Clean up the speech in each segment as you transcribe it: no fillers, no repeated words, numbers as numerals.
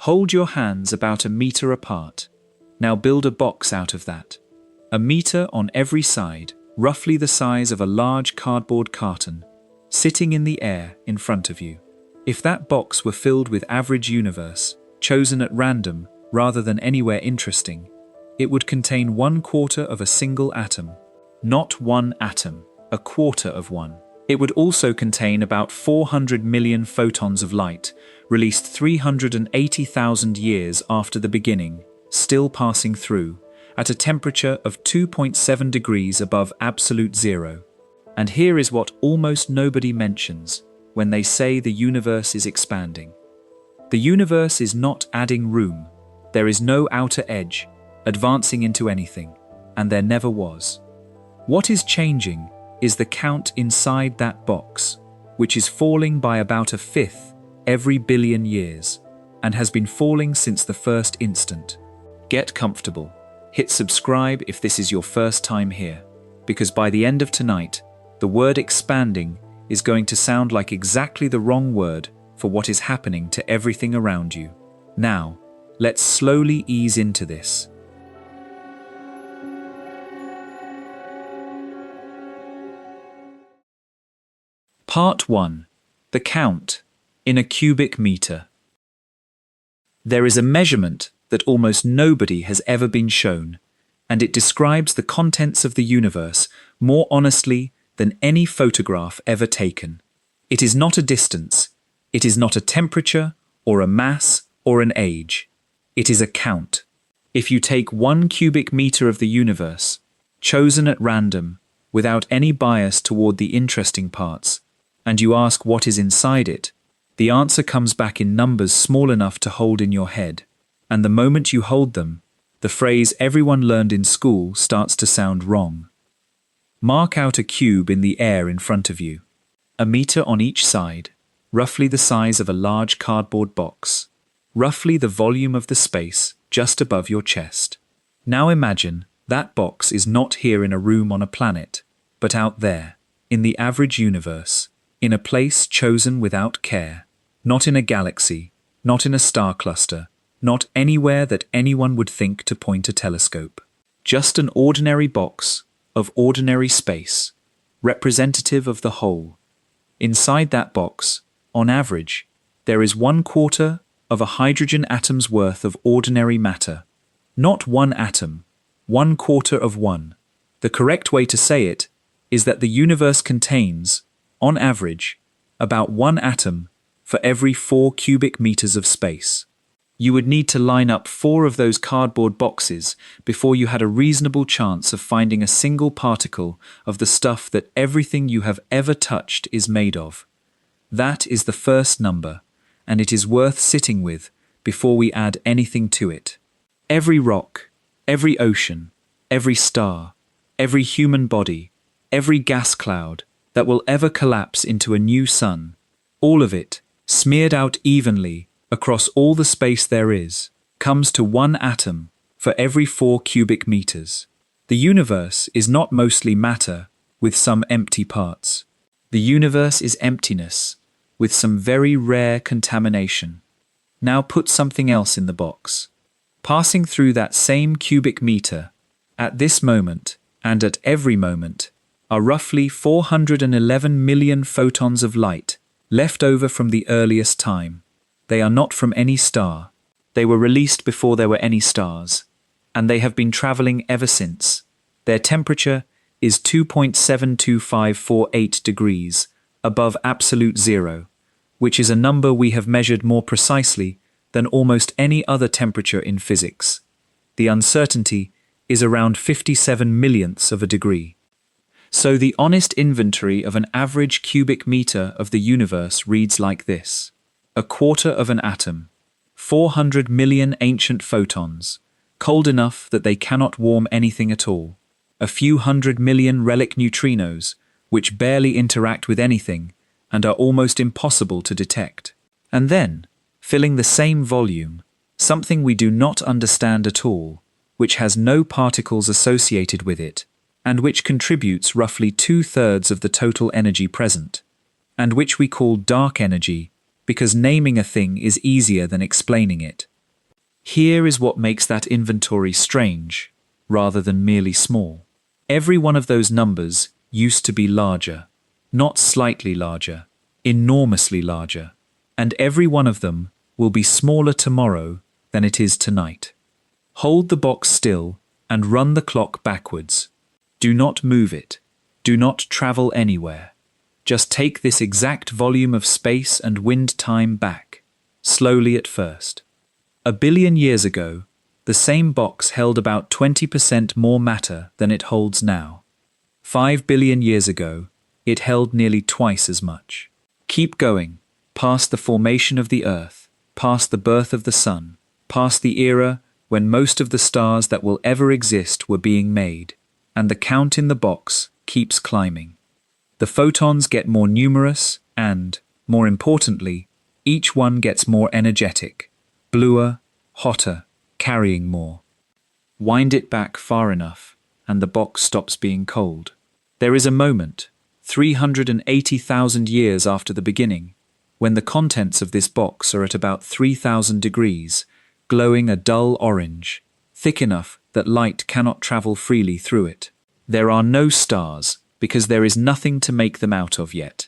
Hold your hands about a meter apart. Now build a box out of that. A meter on every side, roughly the size of a large cardboard carton, sitting in the air in front of you. If that box were filled with average universe, chosen at random rather than anywhere interesting, it would contain 1/4 of a single atom. Not one atom, 1/4 of one. It would also contain about 400 million photons of light, released 380,000 years after the beginning, still passing through, at a temperature of 2.7 degrees above absolute zero. And here is what almost nobody mentions when they say the universe is expanding. The universe is not adding room. There is no outer edge, advancing into anything, and there never was. What is changing is the count inside that box, which is falling by about 1/5 every billion years, and has been falling since the first instant. Get comfortable. Hit subscribe if this is your first time here, because by the end of tonight, the word expanding is going to sound like exactly the wrong word for what is happening to everything around you. Now, let's slowly ease into this. Part 1. The count in a cubic meter. There is a measurement that almost nobody has ever been shown, and it describes the contents of the universe more honestly than any photograph ever taken. It is not a distance, it is not a temperature, or a mass, or an age. It is a count. If you take 1 cubic meter of the universe, chosen at random, without any bias toward the interesting parts, and you ask what is inside it, the answer comes back in numbers small enough to hold in your head, and the moment you hold them, the phrase everyone learned in school starts to sound wrong. Mark out a cube in the air in front of you, a meter on each side, roughly the size of a large cardboard box, roughly the volume of the space just above your chest. Now imagine that box is not here in a room on a planet, but out there, in the average universe, in a place chosen without care, not in a galaxy, not in a star cluster, not anywhere that anyone would think to point a telescope. Just an ordinary box of ordinary space, representative of the whole. Inside that box, on average, there is 1/4 of a hydrogen atom's worth of ordinary matter. Not one atom, 1/4 of one. The correct way to say it is that the universe contains, on average, about 1 atom for every 4 cubic meters of space. You would need to line up 4 of those cardboard boxes before you had a reasonable chance of finding a single particle of the stuff that everything you have ever touched is made of. That is the first number, and it is worth sitting with before we add anything to it. Every rock, every ocean, every star, every human body, every gas cloud that will ever collapse into a new sun, all of it, smeared out evenly across all the space there is, comes to 1 atom for every 4 cubic meters. The universe is not mostly matter with some empty parts. The universe is emptiness with some very rare contamination. Now put something else in the box. Passing through that same cubic meter, at this moment and at every moment, are roughly 411 million photons of light left over from the earliest time. They are not from any star. They were released before there were any stars, and they have been traveling ever since. Their temperature is 2.72548 degrees above absolute zero, which is a number we have measured more precisely than almost any other temperature in physics. The uncertainty is around 57 millionths of a degree. So the honest inventory of an average cubic meter of the universe reads like this: 1/4 of an atom, 400 million ancient photons, cold enough that they cannot warm anything at all, a few 100 million relic neutrinos, which barely interact with anything and are almost impossible to detect. And then, filling the same volume, something we do not understand at all, which has no particles associated with it, and which contributes roughly 2/3 of the total energy present, and which we call dark energy because naming a thing is easier than explaining it. Here is what makes that inventory strange, rather than merely small. Every one of those numbers used to be larger, not slightly larger, enormously larger, and every one of them will be smaller tomorrow than it is tonight. Hold the box still and run the clock backwards. Do not move it. Do not travel anywhere. Just take this exact volume of space and wind time back, slowly at first. 1 billion years ago, the same box held about 20% more matter than it holds now. 5 billion years ago, it held nearly twice as much. Keep going, past the formation of the Earth, past the birth of the Sun, past the era when most of the stars that will ever exist were being made, and the count in the box keeps climbing. The photons get more numerous and, more importantly, each one gets more energetic, bluer, hotter, carrying more. Wind it back far enough, and the box stops being cold. There is a moment, 380,000 years after the beginning, when the contents of this box are at about 3,000 degrees, glowing a dull orange, thick enough that light cannot travel freely through it. There are no stars, because there is nothing to make them out of yet.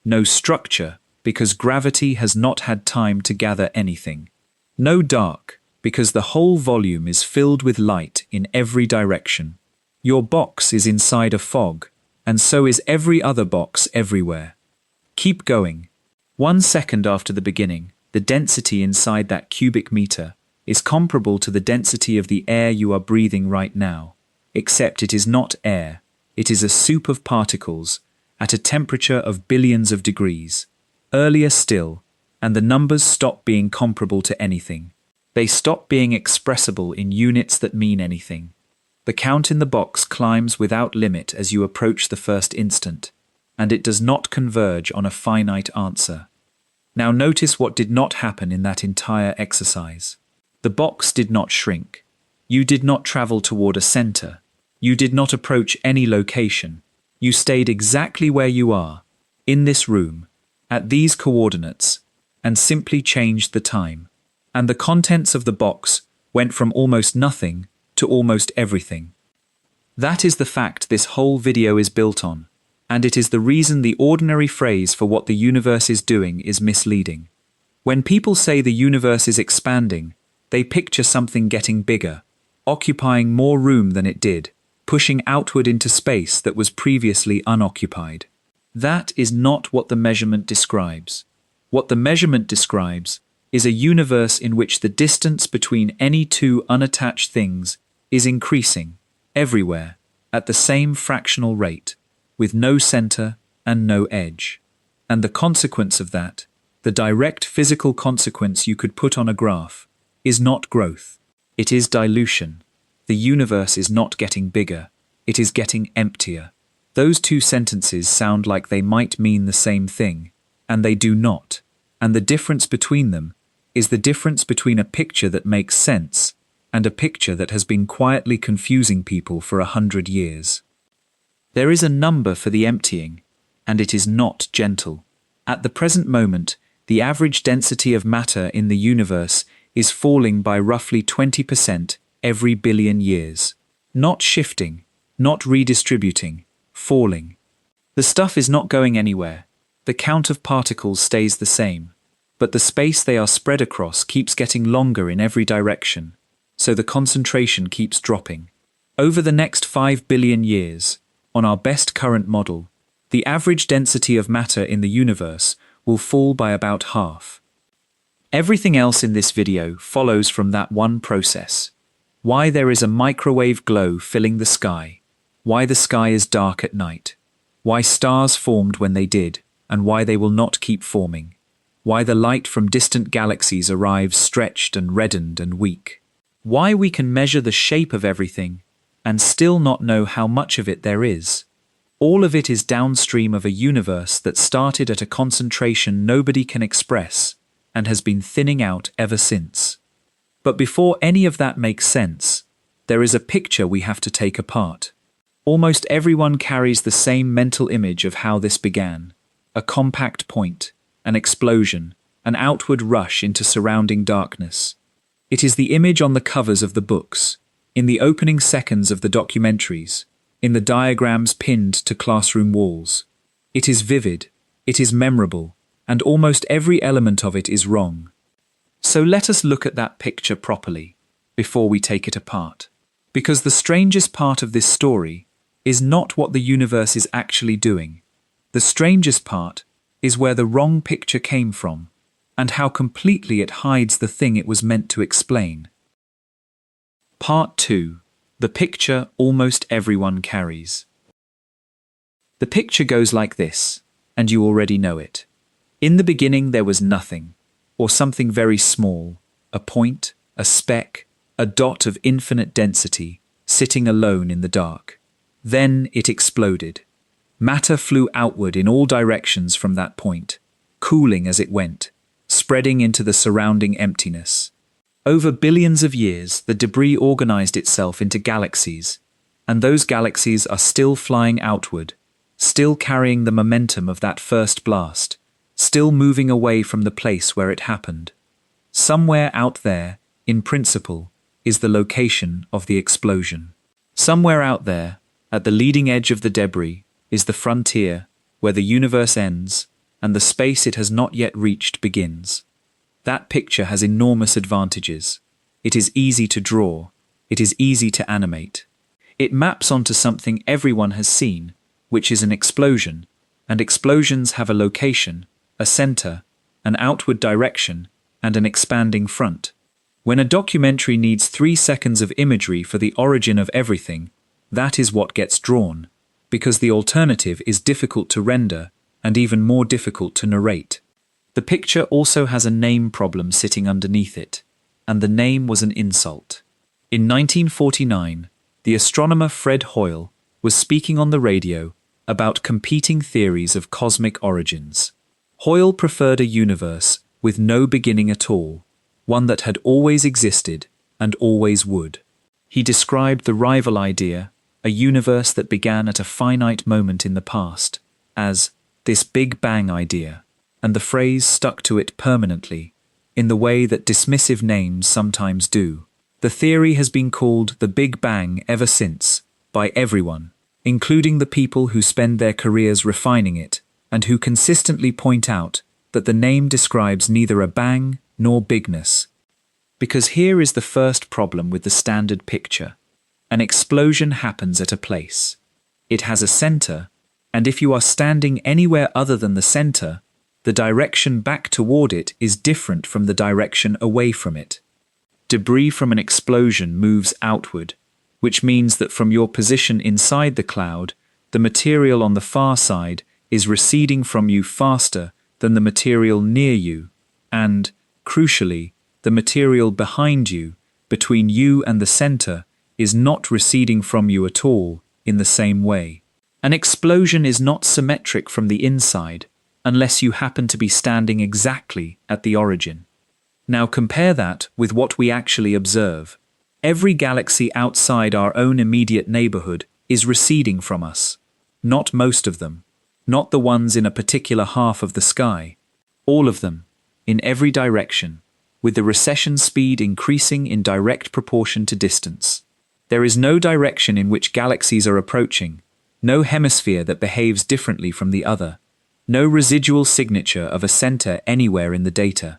No structure, because gravity has not had time to gather anything. No dark, because the whole volume is filled with light in every direction. Your box is inside a fog, and so is every other box everywhere. Keep going. 1 second after the beginning, the density inside that cubic meter is comparable to the density of the air you are breathing right now, except it is not air, it is a soup of particles at a temperature of billions of degrees. Earlier still, and the numbers stop being comparable to anything. They stop being expressible in units that mean anything. The count in the box climbs without limit as you approach the first instant, and it does not converge on a finite answer. Now notice what did not happen in that entire exercise. The box did not shrink. You did not travel toward a center. You did not approach any location. You stayed exactly where you are, in this room, at these coordinates, and simply changed the time. And the contents of the box went from almost nothing to almost everything. That is the fact this whole video is built on, and it is the reason the ordinary phrase for what the universe is doing is misleading. When people say the universe is expanding, they picture something getting bigger, occupying more room than it did, pushing outward into space that was previously unoccupied. That is not what the measurement describes. What the measurement describes is a universe in which the distance between any two unattached things is increasing, everywhere, at the same fractional rate, with no center and no edge. And the consequence of that, the direct physical consequence you could put on a graph, is not growth. It is dilution. The universe is not getting bigger. It is getting emptier. Those two sentences sound like they might mean the same thing, and they do not. And the difference between them is the difference between a picture that makes sense and a picture that has been quietly confusing people for 100 years. There is a number for the emptying, and it is not gentle. At the present moment, the average density of matter in the universe is falling by roughly 20% every billion years. Not shifting, not redistributing, falling. The stuff is not going anywhere. The count of particles stays the same, but the space they are spread across keeps getting longer in every direction, so the concentration keeps dropping. Over the next 5 billion years, on our best current model, the average density of matter in the universe will fall by about half. Everything else in this video follows from that one process. Why there is a microwave glow filling the sky, why the sky is dark at night, why stars formed when they did, and why they will not keep forming, why the light from distant galaxies arrives stretched and reddened and weak, why we can measure the shape of everything and still not know how much of it there is. All of it is downstream of a universe that started at a concentration nobody can express and has been thinning out ever since. But before any of that makes sense, there is a picture we have to take apart. Almost everyone carries the same mental image of how this began. A compact point, an explosion, an outward rush into surrounding darkness. It is the image on the covers of the books, in the opening seconds of the documentaries, in the diagrams pinned to classroom walls. It is vivid, it is memorable, and almost every element of it is wrong. So let us look at that picture properly, before we take it apart. Because the strangest part of this story is not what the universe is actually doing. The strangest part is where the wrong picture came from, and how completely it hides the thing it was meant to explain. Part 2. The picture almost everyone carries. The picture goes like this, and you already know it. In the beginning there was nothing, or something very small, a point, a speck, a dot of infinite density, sitting alone in the dark. Then it exploded. Matter flew outward in all directions from that point, cooling as it went, spreading into the surrounding emptiness. Over billions of years, the debris organized itself into galaxies, and those galaxies are still flying outward, still carrying the momentum of that first blast, still moving away from the place where it happened. Somewhere out there, in principle, is the location of the explosion. Somewhere out there, at the leading edge of the debris, is the frontier where the universe ends and the space it has not yet reached begins. That picture has enormous advantages. It is easy to draw. It is easy to animate. It maps onto something everyone has seen, which is an explosion, and explosions have a location, a center, an outward direction, and an expanding front. When a documentary needs 3 seconds of imagery for the origin of everything, that is what gets drawn, because the alternative is difficult to render and even more difficult to narrate. The picture also has a name problem sitting underneath it, and the name was an insult. In 1949, the astronomer Fred Hoyle was speaking on the radio about competing theories of cosmic origins. Hoyle preferred a universe with no beginning at all, one that had always existed and always would. He described the rival idea, a universe that began at a finite moment in the past, as this Big Bang idea, and the phrase stuck to it permanently, in the way that dismissive names sometimes do. The theory has been called the Big Bang ever since, by everyone, including the people who spend their careers refining it, and who consistently point out that the name describes neither a bang nor bigness. Because here is the first problem with the standard picture. An explosion happens at a place. It has a center, and if you are standing anywhere other than the center, the direction back toward it is different from the direction away from it. Debris from an explosion moves outward, which means that from your position inside the cloud, the material on the far side is receding from you faster than the material near you, and, crucially, the material behind you, between you and the center, is not receding from you at all in the same way. An explosion is not symmetric from the inside, unless you happen to be standing exactly at the origin. Now compare that with what we actually observe. Every galaxy outside our own immediate neighborhood is receding from us. Not most of them. Not the ones in a particular half of the sky. All of them, in every direction, with the recession speed increasing in direct proportion to distance. There is no direction in which galaxies are approaching, no hemisphere that behaves differently from the other, no residual signature of a center anywhere in the data.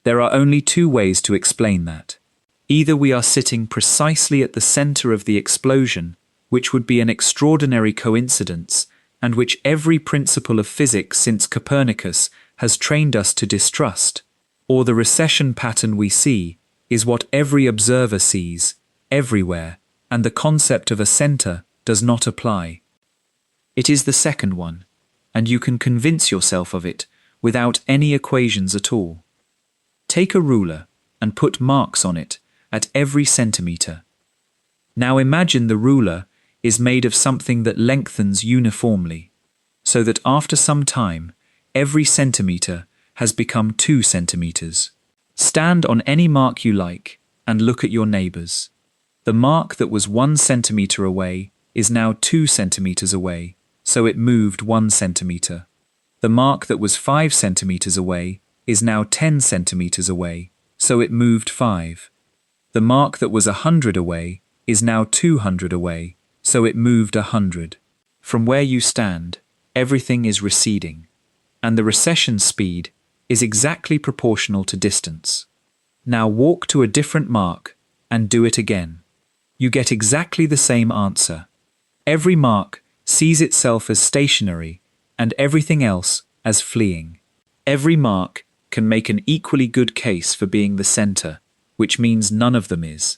There are only 2 ways to explain that. Either we are sitting precisely at the center of the explosion, which would be an extraordinary coincidence, and which every principle of physics since Copernicus has trained us to distrust, or the recession pattern we see is what every observer sees, everywhere, and the concept of a center does not apply. It is the second one, and you can convince yourself of it without any equations at all. Take a ruler and put marks on it at every centimeter. Now imagine the ruler is made of something that lengthens uniformly, so that after some time, every centimeter has become 2 centimeters. Stand on any mark you like and look at your neighbors. The mark that was 1 centimeter away is now 2 centimeters away, so it moved 1 centimeter. The mark that was 5 centimeters away is now 10 centimeters away, so it moved 5. The mark that was 100 away is now 200 away, so it moved 100. From where you stand, everything is receding, and the recession speed is exactly proportional to distance. Now walk to a different mark and do it again. You get exactly the same answer. Every mark sees itself as stationary and everything else as fleeing. Every mark can make an equally good case for being the center, which means none of them is.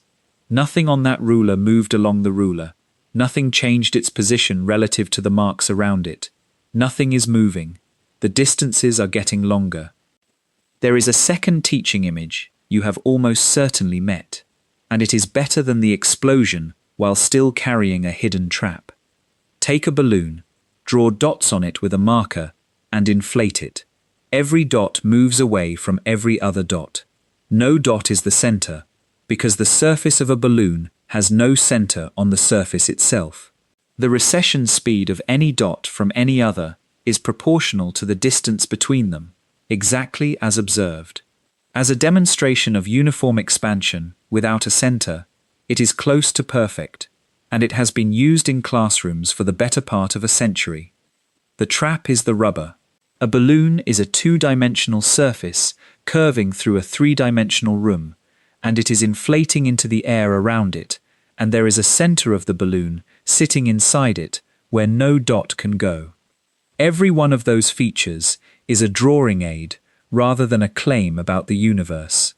Nothing on that ruler moved along the ruler. Nothing changed its position relative to the marks around it. Nothing is moving. The distances are getting longer. There is a second teaching image you have almost certainly met, and it is better than the explosion while still carrying a hidden trap. Take a balloon, draw dots on it with a marker, and inflate it. Every dot moves away from every other dot. No dot is the center, because the surface of a balloon has no center on the surface itself. The recession speed of any dot from any other is proportional to the distance between them, exactly as observed. As a demonstration of uniform expansion without a center, it is close to perfect, and it has been used in classrooms for the better part of a century. The trap is the rubber. A balloon is a two-dimensional surface curving through a three-dimensional room, and it is inflating into the air around it, and there is a center of the balloon sitting inside it where no dot can go. Every one of those features is a drawing aid rather than a claim about the universe.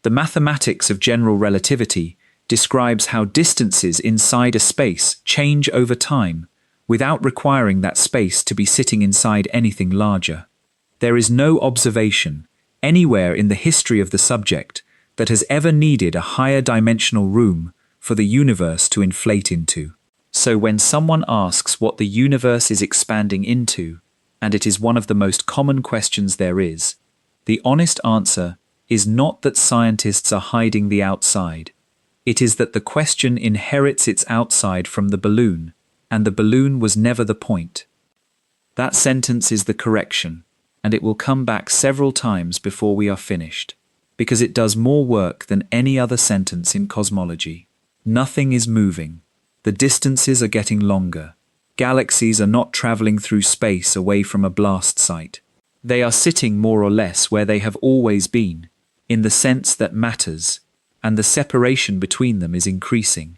The mathematics of general relativity describes how distances inside a space change over time without requiring that space to be sitting inside anything larger. There is no observation anywhere in the history of the subject that has ever needed a higher dimensional room for the universe to inflate into. So when someone asks what the universe is expanding into, and it is one of the most common questions there is, the honest answer is not that scientists are hiding the outside. It is that the question inherits its outside from the balloon, and the balloon was never the point. That sentence is the correction, and it will come back several times before we are finished, because it does more work than any other sentence in cosmology. Nothing is moving. The distances are getting longer. Galaxies are not traveling through space away from a blast site. They are sitting more or less where they have always been, in the sense that matters, and the separation between them is increasing.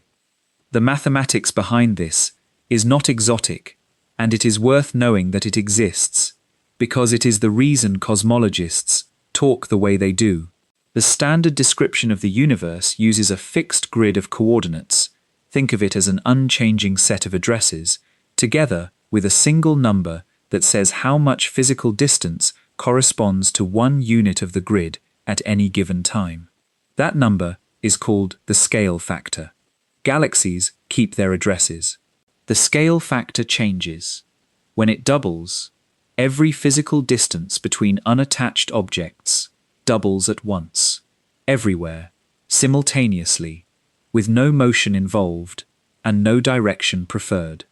The mathematics behind this is not exotic, and it is worth knowing that it exists, because it is the reason cosmologists talk the way they do. The standard description of the universe uses a fixed grid of coordinates. Think of it as an unchanging set of addresses, together with a single number that says how much physical distance corresponds to one unit of the grid at any given time. That number is called the scale factor. Galaxies keep their addresses. The scale factor changes. When it doubles, every physical distance between unattached objects doubles at once, everywhere, simultaneously, with no motion involved and no direction preferred.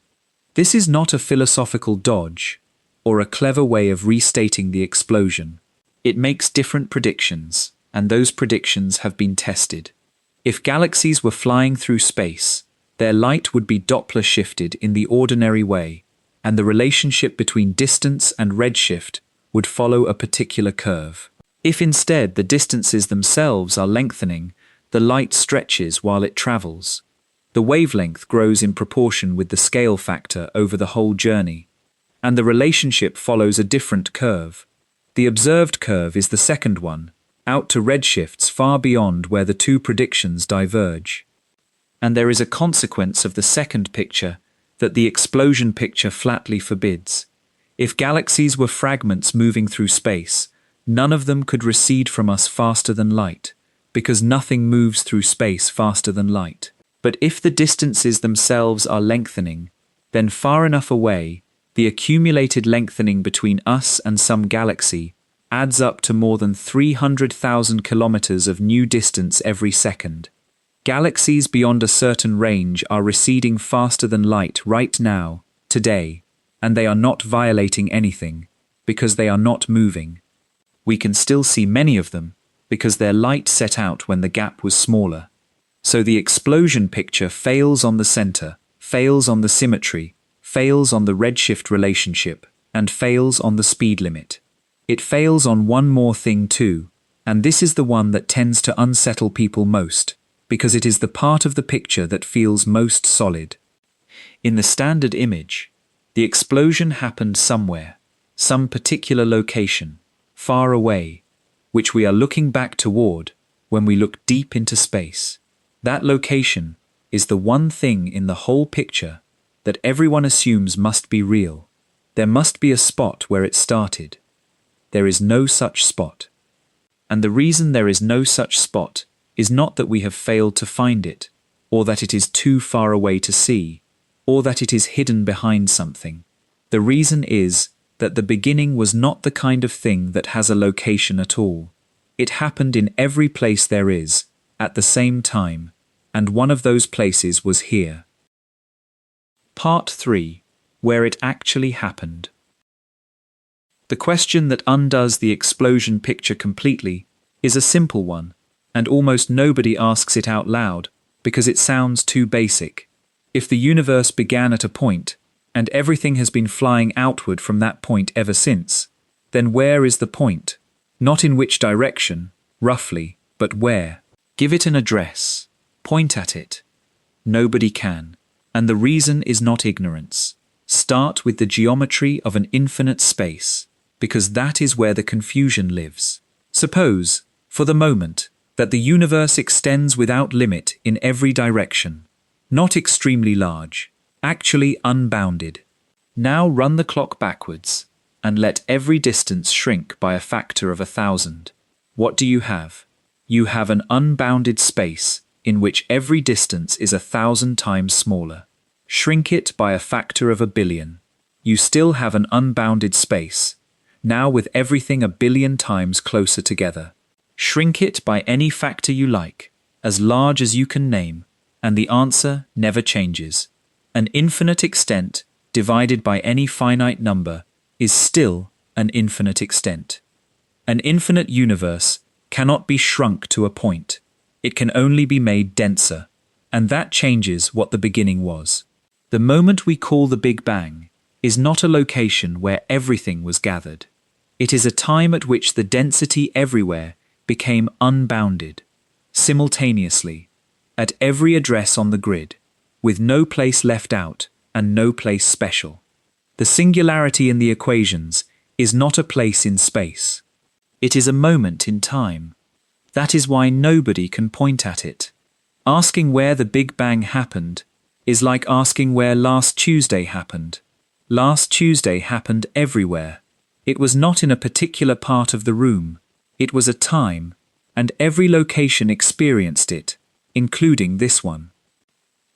This is not a philosophical dodge or a clever way of restating the explosion. It makes different predictions, and those predictions have been tested. If galaxies were flying through space, their light would be Doppler shifted in the ordinary way, and the relationship between distance and redshift would follow a particular curve. If instead the distances themselves are lengthening, the light stretches while it travels. The wavelength grows in proportion with the scale factor over the whole journey, and the relationship follows a different curve. The observed curve is the second one, out to redshifts far beyond where the two predictions diverge. And there is a consequence of the second picture that the explosion picture flatly forbids. If galaxies were fragments moving through space, none of them could recede from us faster than light, because nothing moves through space faster than light. But if the distances themselves are lengthening, then far enough away, the accumulated lengthening between us and some galaxy adds up to more than 300,000 kilometers of new distance every second. Galaxies beyond a certain range are receding faster than light right now, today, and they are not violating anything, because they are not moving. We can still see many of them, because their light set out when the gap was smaller. So the explosion picture fails on the center, fails on the symmetry, fails on the redshift relationship, and fails on the speed limit. It fails on one more thing too, and this is the one that tends to unsettle people most, because it is the part of the picture that feels most solid. In the standard image, the explosion happened somewhere, some particular location, far away, which we are looking back toward when we look deep into space. That location is the one thing in the whole picture that everyone assumes must be real. There must be a spot where it started. There is no such spot. And the reason there is no such spot is not that we have failed to find it, or that it is too far away to see, or that it is hidden behind something. The reason is that the beginning was not the kind of thing that has a location at all. It happened in every place there is, at the same time, and one of those places was here. Part 3. Where it actually happened. The question that undoes the explosion picture completely is a simple one, and almost nobody asks it out loud because it sounds too basic. If the universe began at a point, and everything has been flying outward from that point ever since, then where is the point? Not in which direction, roughly, but where? Give it an address. Point at it. Nobody can. And the reason is not ignorance. Start with the geometry of an infinite space, because that is where the confusion lives. Suppose, for the moment, that the universe extends without limit in every direction. Not extremely large, actually unbounded. Now run the clock backwards, and let every distance shrink by a factor of 1,000. What do you have? You have an unbounded space in which every distance is 1,000 times smaller. Shrink it by a factor of 1,000,000,000. You still have an unbounded space, now with everything 1,000,000,000 times closer together. Shrink it by any factor you like, as large as you can name, and the answer never changes. An infinite extent divided by any finite number is still an infinite extent. An infinite universe cannot be shrunk to a point. It can only be made denser, and that changes what the beginning was. The moment we call the Big Bang is not a location where everything was gathered. It is a time at which the density everywhere became unbounded, simultaneously, at every address on the grid, with no place left out and no place special. The singularity in the equations is not a place in space. It is a moment in time. That is why nobody can point at it. Asking where the Big Bang happened is like asking where last Tuesday happened. Last Tuesday happened everywhere. It was not in a particular part of the room. It was a time, and every location experienced it, including this one.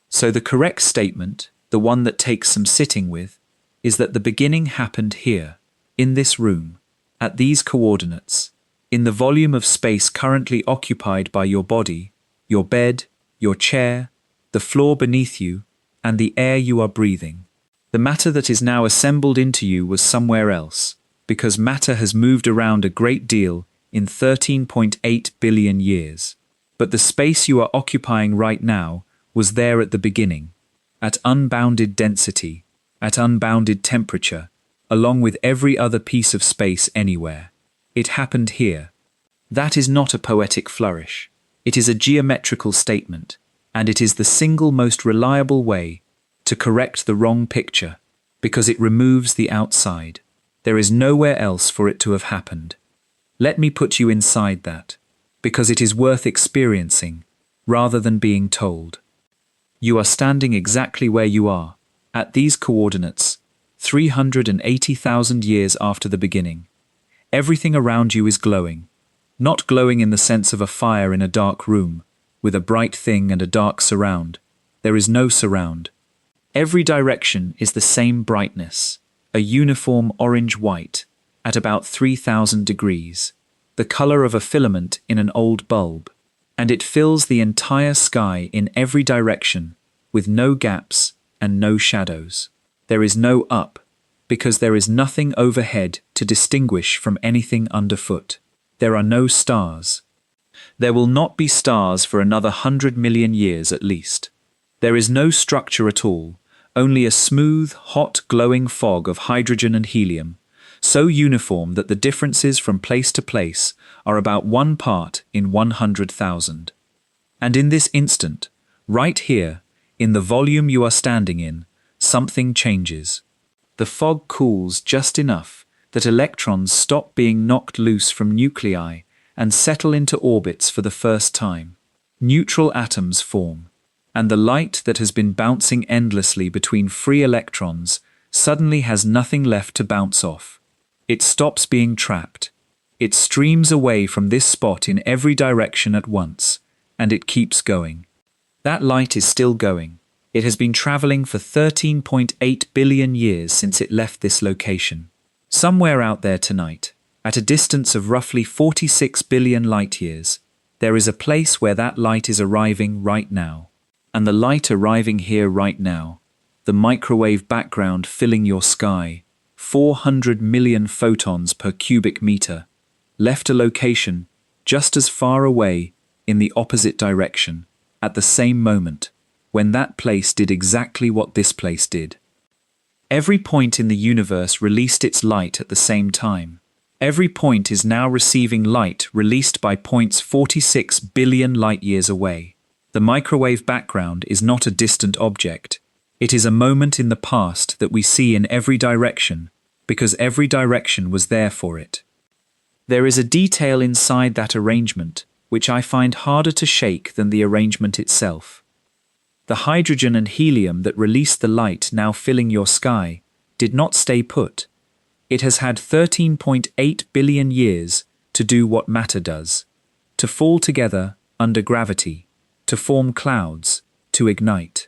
So the correct statement, the one that takes some sitting with, is that the beginning happened here, in this room, at these coordinates, in the volume of space currently occupied by your body, your bed, your chair, the floor beneath you, and the air you are breathing. The matter that is now assembled into you was somewhere else, because matter has moved around a great deal in 13.8 billion years. But the space you are occupying right now was there at the beginning, at unbounded density, at unbounded temperature, along with every other piece of space anywhere. It happened here. That is not a poetic flourish. It is a geometrical statement, and it is the single most reliable way to correct the wrong picture, because it removes the outside. There is nowhere else for it to have happened. Let me put you inside that, because it is worth experiencing, rather than being told. You are standing exactly where you are, at these coordinates, 380,000 years after the beginning. Everything around you is glowing, not glowing in the sense of a fire in a dark room, with a bright thing and a dark surround. There is no surround. Every direction is the same brightness, a uniform orange-white, at about 3,000 degrees, the color of a filament in an old bulb, and it fills the entire sky in every direction, with no gaps and no shadows. There is no up, because there is nothing overhead to distinguish from anything underfoot. There are no stars. There will not be stars for another 100 million years at least. There is no structure at all, only a smooth, hot, glowing fog of hydrogen and helium, so uniform that the differences from place to place are about 1 part in 100,000. And in this instant, right here, in the volume you are standing in, something changes. The fog cools just enough that electrons stop being knocked loose from nuclei and settle into orbits for the first time. Neutral atoms form, and the light that has been bouncing endlessly between free electrons suddenly has nothing left to bounce off. It stops being trapped. It streams away from this spot in every direction at once, and it keeps going. That light is still going. It has been traveling for 13.8 billion years since it left this location. Somewhere out there tonight, at a distance of roughly 46 billion light-years, there is a place where that light is arriving right now. And the light arriving here right now, the microwave background filling your sky, 400 million photons per cubic meter, left a location just as far away in the opposite direction at the same moment when that place did exactly what this place did. Every point in the universe released its light at the same time. Every point is now receiving light released by points 46 billion light-years away. The microwave background is not a distant object. It is a moment in the past that we see in every direction, because every direction was there for it. There is a detail inside that arrangement which I find harder to shake than the arrangement itself. The hydrogen and helium that released the light now filling your sky did not stay put. It has had 13.8 billion years to do what matter does, to fall together under gravity, to form clouds, to ignite.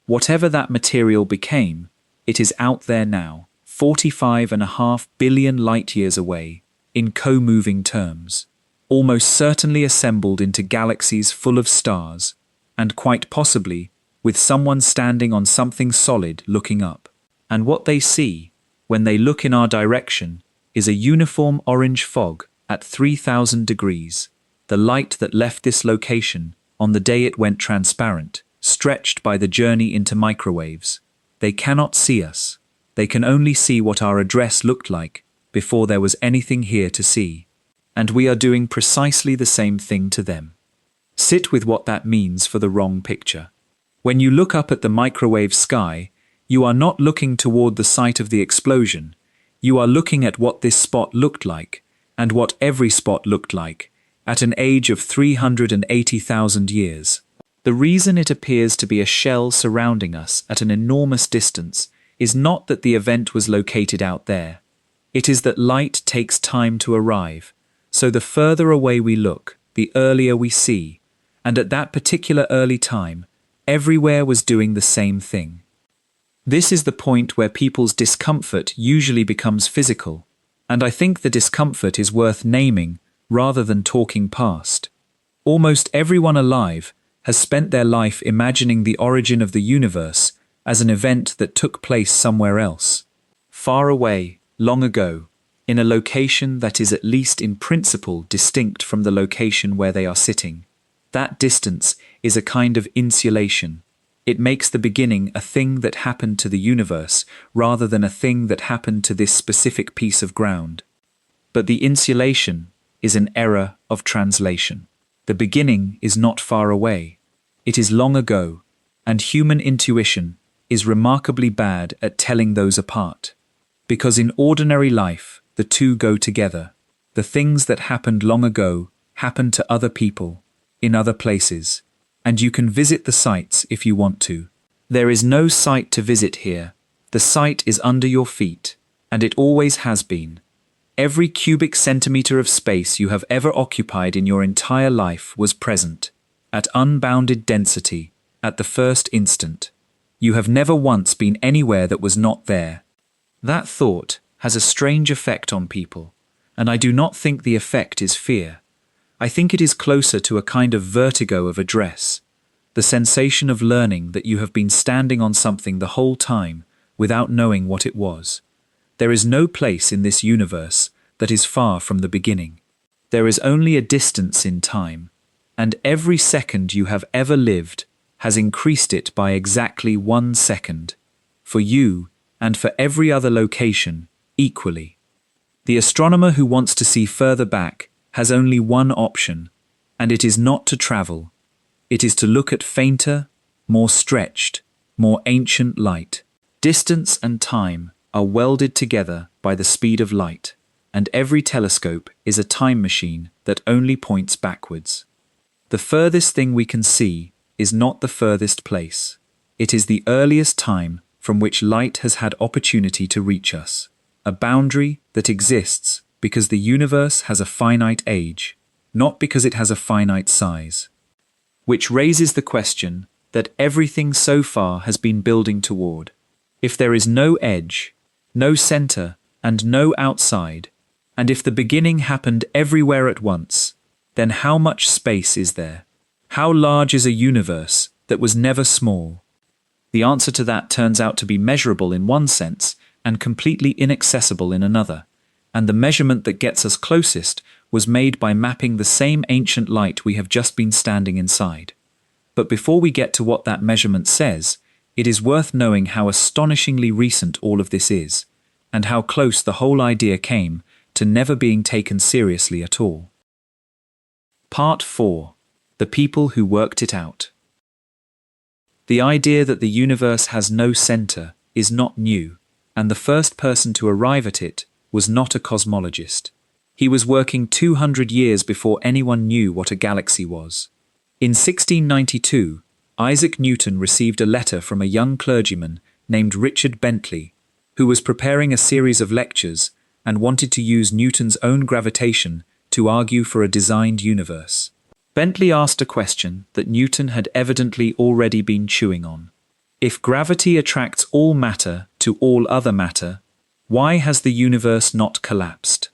Whatever that material became, it is out there now, 45.5 billion light-years away, in co-moving terms, almost certainly assembled into galaxies full of stars, and quite possibly with someone standing on something solid looking up. And what they see, when they look in our direction, is a uniform orange fog at 3,000 degrees, the light that left this location on the day it went transparent, stretched by the journey into microwaves. They cannot see us. They can only see what our address looked like before there was anything here to see. And we are doing precisely the same thing to them. Sit with what that means for the wrong picture. When you look up at the microwave sky, you are not looking toward the site of the explosion. You are looking at what this spot looked like, and what every spot looked like, at an age of 380,000 years. The reason it appears to be a shell surrounding us at an enormous distance is not that the event was located out there. It is that light takes time to arrive, so the further away we look, the earlier we see, and at that particular early time, everywhere was doing the same thing. This is the point where people's discomfort usually becomes physical, and I think the discomfort is worth naming rather than talking past. Almost everyone alive has spent their life imagining the origin of the universe as an event that took place somewhere else, far away, long ago, in a location that is at least in principle distinct from the location where they are sitting. That distance is a kind of insulation. It makes the beginning a thing that happened to the universe rather than a thing that happened to this specific piece of ground. But the insulation is an error of translation. The beginning is not far away. It is long ago, and human intuition is remarkably bad at telling those apart. Because in ordinary life, the two go together. The things that happened long ago happened to other people, in other places, and you can visit the sites if you want to. There is no site to visit here. The site is under your feet, and it always has been. Every cubic centimeter of space you have ever occupied in your entire life was present, at unbounded density, at the first instant. You have never once been anywhere that was not there. That thought has a strange effect on people, and I do not think the effect is fear. I think it is closer to a kind of vertigo of address, the sensation of learning that you have been standing on something the whole time without knowing what it was. There is no place in this universe that is far from the beginning. There is only a distance in time, and every second you have ever lived has increased it by exactly 1 second, for you and for every other location equally. The astronomer who wants to see further back has only one option, and it is not to travel. It is to look at fainter, more stretched, more ancient light. Distance and time are welded together by the speed of light, and every telescope is a time machine that only points backwards. The furthest thing we can see is not the furthest place. It is the earliest time from which light has had opportunity to reach us, a boundary that exists because the universe has a finite age, not because it has a finite size. Which raises the question that everything so far has been building toward. If there is no edge, no center, and no outside, and if the beginning happened everywhere at once, then how much space is there? How large is a universe that was never small? The answer to that turns out to be measurable in one sense and completely inaccessible in another, and the measurement that gets us closest was made by mapping the same ancient light we have just been standing inside. But before we get to what that measurement says, it is worth knowing how astonishingly recent all of this is, and how close the whole idea came to never being taken seriously at all. Part 4. The people who worked it out. The idea that the universe has no center is not new, and the first person to arrive at it was not a cosmologist. He was working 200 years before anyone knew what a galaxy was. In 1692, Isaac Newton received a letter from a young clergyman named Richard Bentley, who was preparing a series of lectures and wanted to use Newton's own gravitation to argue for a designed universe. Bentley asked a question that Newton had evidently already been chewing on. If gravity attracts all matter to all other matter, why has the universe not collapsed?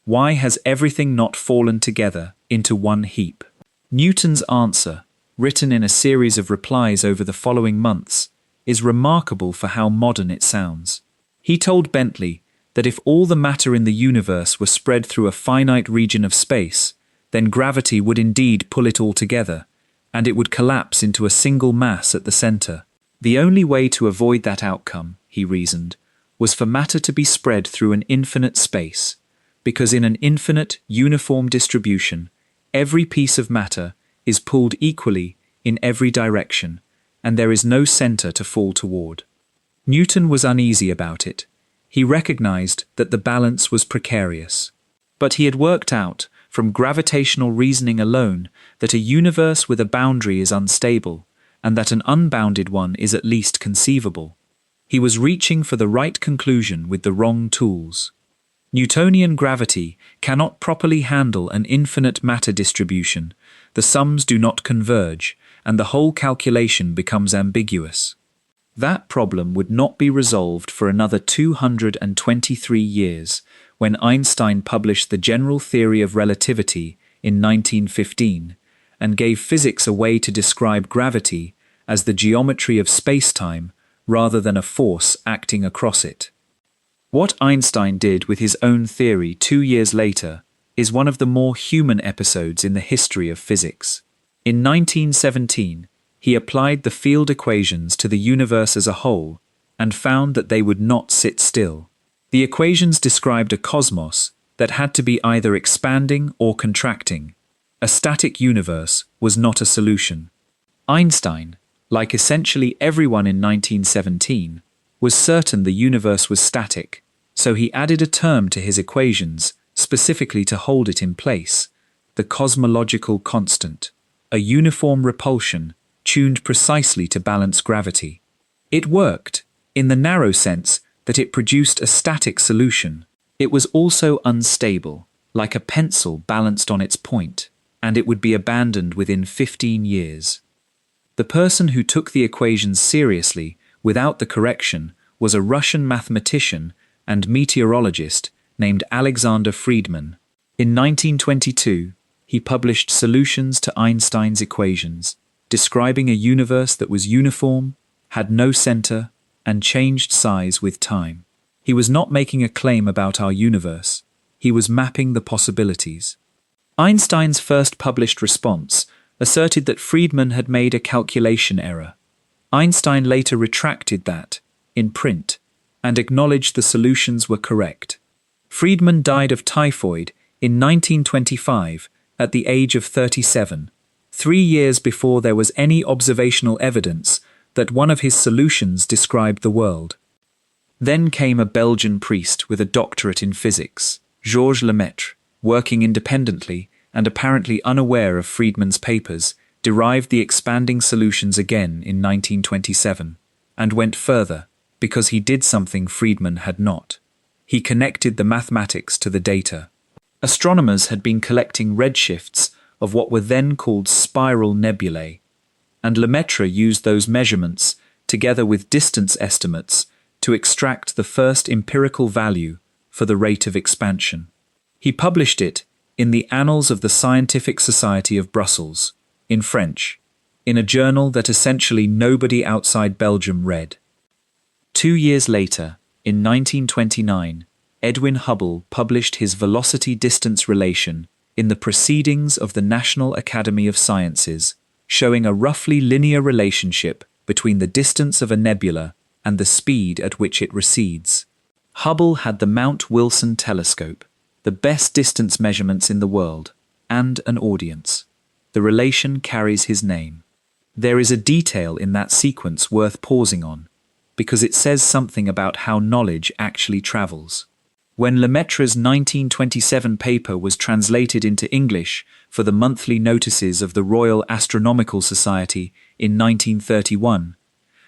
Why has everything not fallen together into one heap? Newton's answer, written in a series of replies over the following months, is remarkable for how modern it sounds. He told Bentley that if all the matter in the universe were spread through a finite region of space, then gravity would indeed pull it all together, and it would collapse into a single mass at the center. The only way to avoid that outcome, he reasoned, was for matter to be spread through an infinite space, because in an infinite, uniform distribution, every piece of matter is pulled equally in every direction, and there is no center to fall toward. Newton was uneasy about it. He recognized that the balance was precarious. But he had worked out, from gravitational reasoning alone, that a universe with a boundary is unstable, and that an unbounded one is at least conceivable. He was reaching for the right conclusion with the wrong tools. Newtonian gravity cannot properly handle an infinite matter distribution. The sums do not converge, and the whole calculation becomes ambiguous. That problem would not be resolved for another 223 years, when Einstein published the general theory of relativity in 1915 and gave physics a way to describe gravity as the geometry of space-time rather than a force acting across it. What Einstein did with his own theory 2 years later is one of the more human episodes in the history of physics. In 1917, he applied the field equations to the universe as a whole and found that they would not sit still. The equations described a cosmos that had to be either expanding or contracting. A static universe was not a solution. Einstein, like essentially everyone in 1917, was certain the universe was static, so he added a term to his equations specifically to hold it in place, the cosmological constant, a uniform repulsion tuned precisely to balance gravity. It worked, in the narrow sense that it produced a static solution. It was also unstable, like a pencil balanced on its point, and it would be abandoned within 15 years. The person who took the equations seriously without the correction was a Russian mathematician and meteorologist named Alexander Friedmann. In 1922, he published solutions to Einstein's equations, describing a universe that was uniform, had no center, and changed size with time. He was not making a claim about our universe. He was mapping the possibilities. Einstein's first published response asserted that Friedman had made a calculation error. Einstein later retracted that, in print, and acknowledged the solutions were correct. Friedman died of typhoid in 1925 at the age of 37, 3 years before there was any observational evidence that one of his solutions described the world. Then came a Belgian priest with a doctorate in physics, Georges Lemaitre, working independently and apparently unaware of Friedman's papers, derived the expanding solutions again in 1927, and went further, because he did something Friedman had not. He connected the mathematics to the data. Astronomers had been collecting redshifts of what were then called spiral nebulae, and Lemaitre used those measurements, together with distance estimates, to extract the first empirical value for the rate of expansion. He published it in the Annals of the Scientific Society of Brussels, in French, in a journal that essentially nobody outside Belgium read. 2 years later, in 1929, Edwin Hubble published his velocity-distance relation in the Proceedings of the National Academy of Sciences, showing a roughly linear relationship between the distance of a nebula and the speed at which it recedes. Hubble had the Mount Wilson telescope, the best distance measurements in the world, and an audience. The relation carries his name. There is a detail in that sequence worth pausing on, because it says something about how knowledge actually travels. When Lemaitre's 1927 paper was translated into English for the monthly notices of the Royal Astronomical Society in 1931,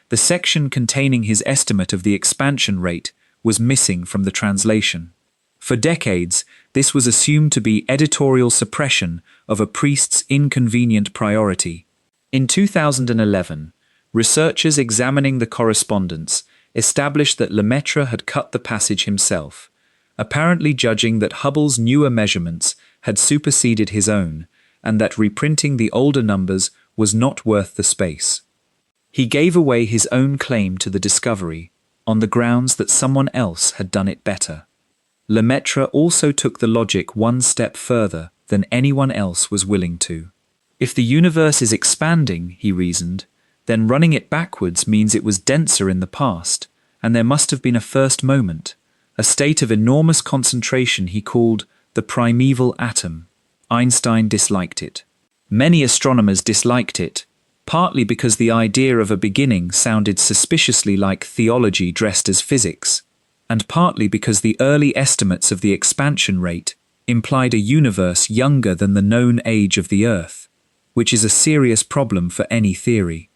the section containing his estimate of the expansion rate was missing from the translation. For decades, this was assumed to be editorial suppression of a priest's inconvenient priority. In 2011, researchers examining the correspondence established that Lemaitre had cut the passage himself, apparently judging that Hubble's newer measurements had superseded his own, and that reprinting the older numbers was not worth the space. He gave away his own claim to the discovery on the grounds that someone else had done it better. Lemaitre also took the logic one step further than anyone else was willing to. If the universe is expanding, he reasoned, then running it backwards means it was denser in the past, and there must have been a first moment, a state of enormous concentration he called the primeval atom. Einstein disliked it. Many astronomers disliked it, partly because the idea of a beginning sounded suspiciously like theology dressed as physics, and partly because the early estimates of the expansion rate implied a universe younger than the known age of the Earth, which is a serious problem for any theory.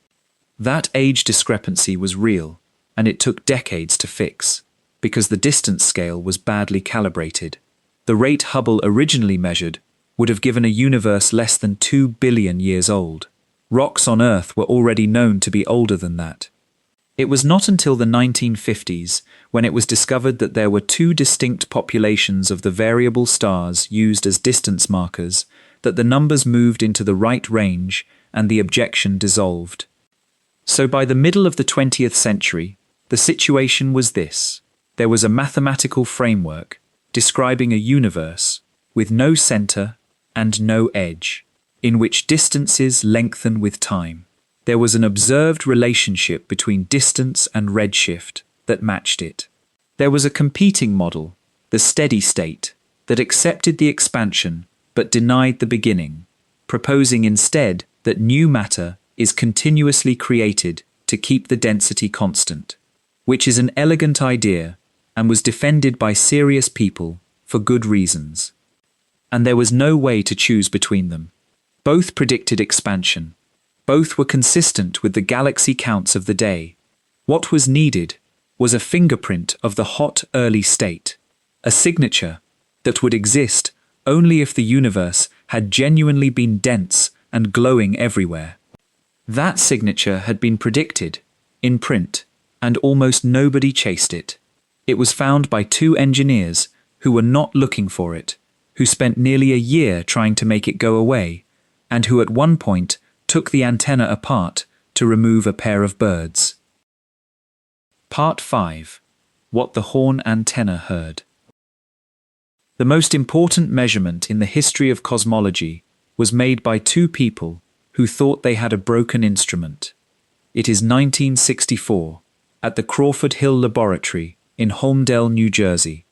That age discrepancy was real, and it took decades to fix, because the distance scale was badly calibrated. The rate Hubble originally measured would have given a universe less than 2 billion years old. Rocks on Earth were already known to be older than that. It was not until the 1950s, when it was discovered that there were 2 distinct populations of the variable stars used as distance markers, that the numbers moved into the right range and the objection dissolved. So by the middle of the 20th century, the situation was this. There was a mathematical framework describing a universe with no center and no edge, in which distances lengthen with time. There was an observed relationship between distance and redshift that matched it. There was a competing model, the steady state, that accepted the expansion but denied the beginning, proposing instead that new matter is continuously created to keep the density constant, which is an elegant idea and was defended by serious people for good reasons. And there was no way to choose between them. Both predicted expansion. Both were consistent with the galaxy counts of the day. What was needed was a fingerprint of the hot early state, a signature that would exist only if the universe had genuinely been dense and glowing everywhere. That signature had been predicted, in print, and almost nobody chased it. It was found by 2 engineers who were not looking for it, who spent nearly a year trying to make it go away, and who at one point took the antenna apart to remove a pair of birds. Part 5. What the horn antenna heard. The most important measurement in the history of cosmology was made by 2 people who thought they had a broken instrument. It is 1964, at the Crawford Hill Laboratory in Holmdel, New Jersey.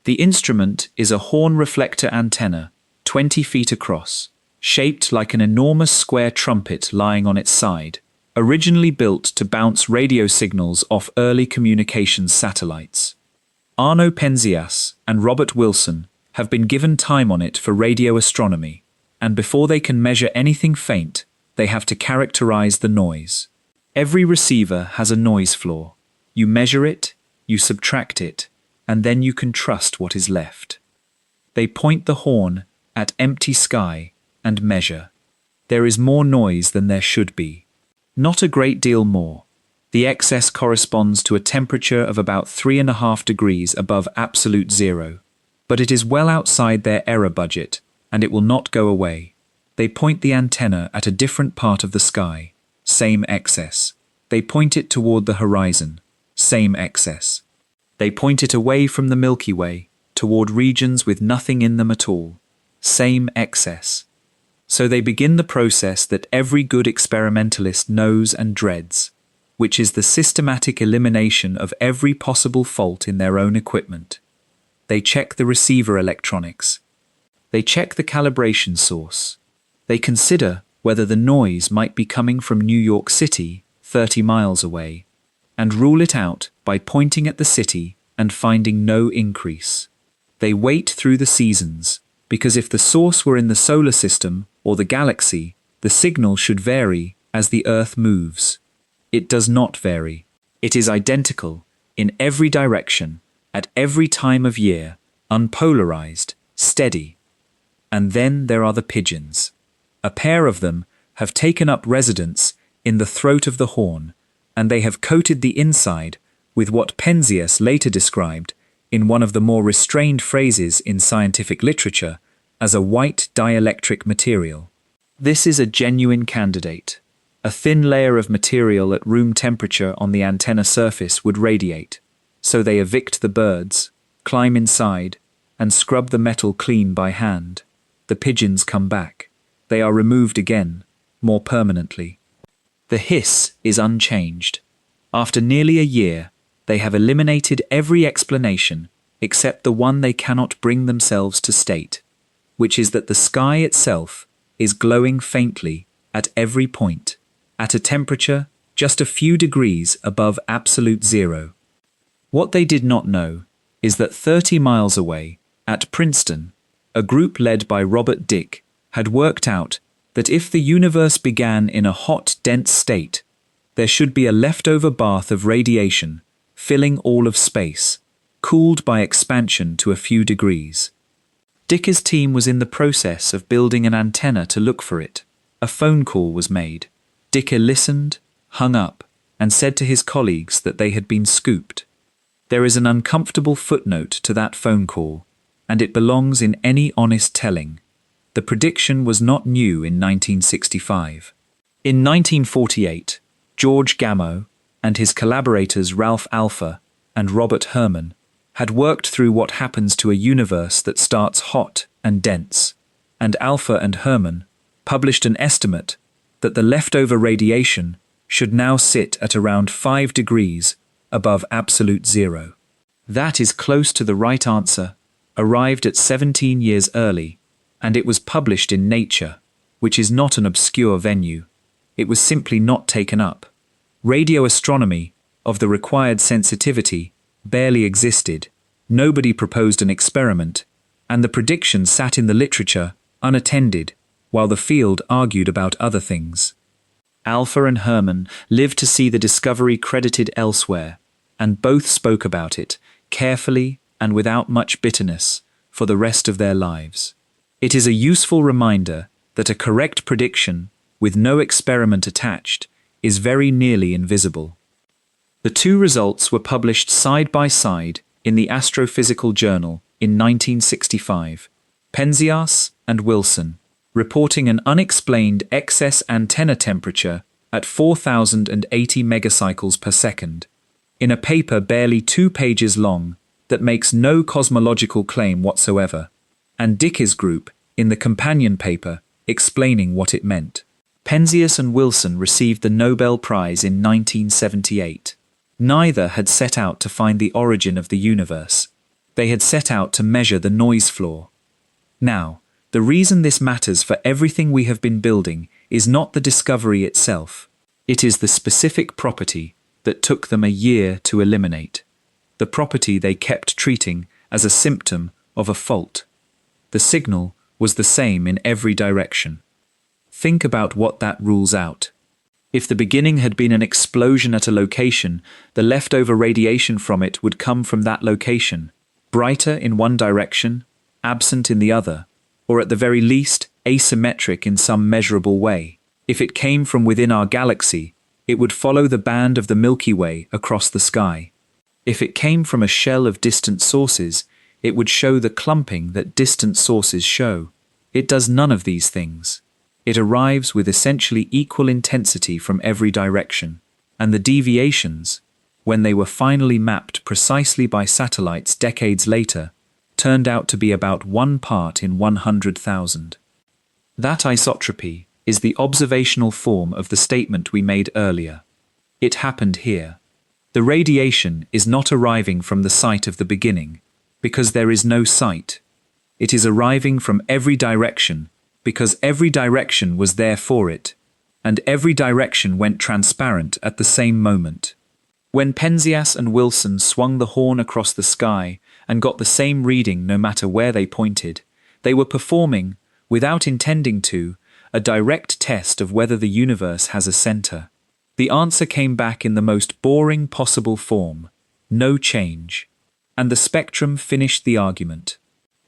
The instrument is a horn reflector antenna, 20 feet across, shaped like an enormous square trumpet lying on its side, originally built to bounce radio signals off early communications satellites. Arno Penzias and Robert Wilson have been given time on it for radio astronomy, and before they can measure anything faint, they have to characterize the noise. Every receiver has a noise floor. You measure it, you subtract it, and then you can trust what is left. They point the horn at empty sky and measure. There is more noise than there should be. Not a great deal more. The excess corresponds to a temperature of about 3.5 degrees above absolute zero, but it is well outside their error budget, and it will not go away. They point the antenna at a different part of the sky, same excess. They point it toward the horizon, same excess. They point it away from the Milky Way, toward regions with nothing in them at all, same excess. So they begin the process that every good experimentalist knows and dreads, which is the systematic elimination of every possible fault in their own equipment. They check the receiver electronics. They check the calibration source. They consider whether the noise might be coming from New York City, 30 miles away, and rule it out by pointing at the city and finding no increase. They wait through the seasons, because if the source were in the solar system or the galaxy, the signal should vary as the Earth moves. It does not vary. It is identical in every direction, at every time of year, unpolarized, steady. And then there are the pigeons. A pair of them have taken up residence in the throat of the horn, and they have coated the inside with what Penzias later described in one of the more restrained phrases in scientific literature as a white dielectric material. This is a genuine candidate. A thin layer of material at room temperature on the antenna surface would radiate, so they evict the birds, climb inside, and scrub the metal clean by hand. The pigeons come back. They are removed again, more permanently. The hiss is unchanged. After nearly a year, they have eliminated every explanation except the one they cannot bring themselves to state, which is that the sky itself is glowing faintly at every point, at a temperature just a few degrees above absolute zero. What they did not know is that 30 miles away, at Princeton, a group led by Robert Dicke had worked out that if the universe began in a hot, dense state, there should be a leftover bath of radiation filling all of space, cooled by expansion to a few degrees. Dicke's team was in the process of building an antenna to look for it. A phone call was made. Dicke listened, hung up, and said to his colleagues that they had been scooped. There is an uncomfortable footnote to that phone call, and it belongs in any honest telling. The prediction was not new in 1965. In 1948, George Gamow and his collaborators Ralph Alpher and Robert Herman had worked through what happens to a universe that starts hot and dense, and Alpher and Herman published an estimate that the leftover radiation should now sit at around 5 degrees above absolute zero. That is close to the right answer, arrived at 17 years early, and it was published in Nature, which is not an obscure venue. It was simply not taken up. Radio astronomy, of the required sensitivity, barely existed. Nobody proposed an experiment, and the prediction sat in the literature, unattended, while the field argued about other things. Alpher and Herman lived to see the discovery credited elsewhere, and both spoke about it, carefully and without much bitterness, for the rest of their lives. It is a useful reminder that a correct prediction, with no experiment attached, is very nearly invisible. The two results were published side by side in the Astrophysical Journal in 1965, Penzias and Wilson, reporting an unexplained excess antenna temperature at 4,080 megacycles per second, in a paper barely 2 pages long that makes no cosmological claim whatsoever, and Dicke's group in the companion paper explaining what it meant. Penzias and Wilson received the Nobel Prize in 1978. Neither had set out to find the origin of the universe. They had set out to measure the noise floor. Now, the reason this matters for everything we have been building is not the discovery itself. It is the specific property that took them a year to eliminate. The property they kept treating as a symptom of a fault. The signal was the same in every direction. Think about what that rules out. If the beginning had been an explosion at a location, the leftover radiation from it would come from that location, brighter in one direction, absent in the other, or at the very least, asymmetric in some measurable way. If it came from within our galaxy, it would follow the band of the Milky Way across the sky. If it came from a shell of distant sources, it would show the clumping that distant sources show. It does none of these things. It arrives with essentially equal intensity from every direction, and the deviations, when they were finally mapped precisely by satellites decades later, turned out to be about 1 part in 100,000. That isotropy is the observational form of the statement we made earlier. It happened here. The radiation is not arriving from the site of the beginning, because there is no site. It is arriving from every direction, because every direction was there for it, and every direction went transparent at the same moment. When Penzias and Wilson swung the horn across the sky and got the same reading no matter where they pointed, they were performing, without intending to, a direct test of whether the universe has a center. The answer came back in the most boring possible form: no change. And the spectrum finished the argument.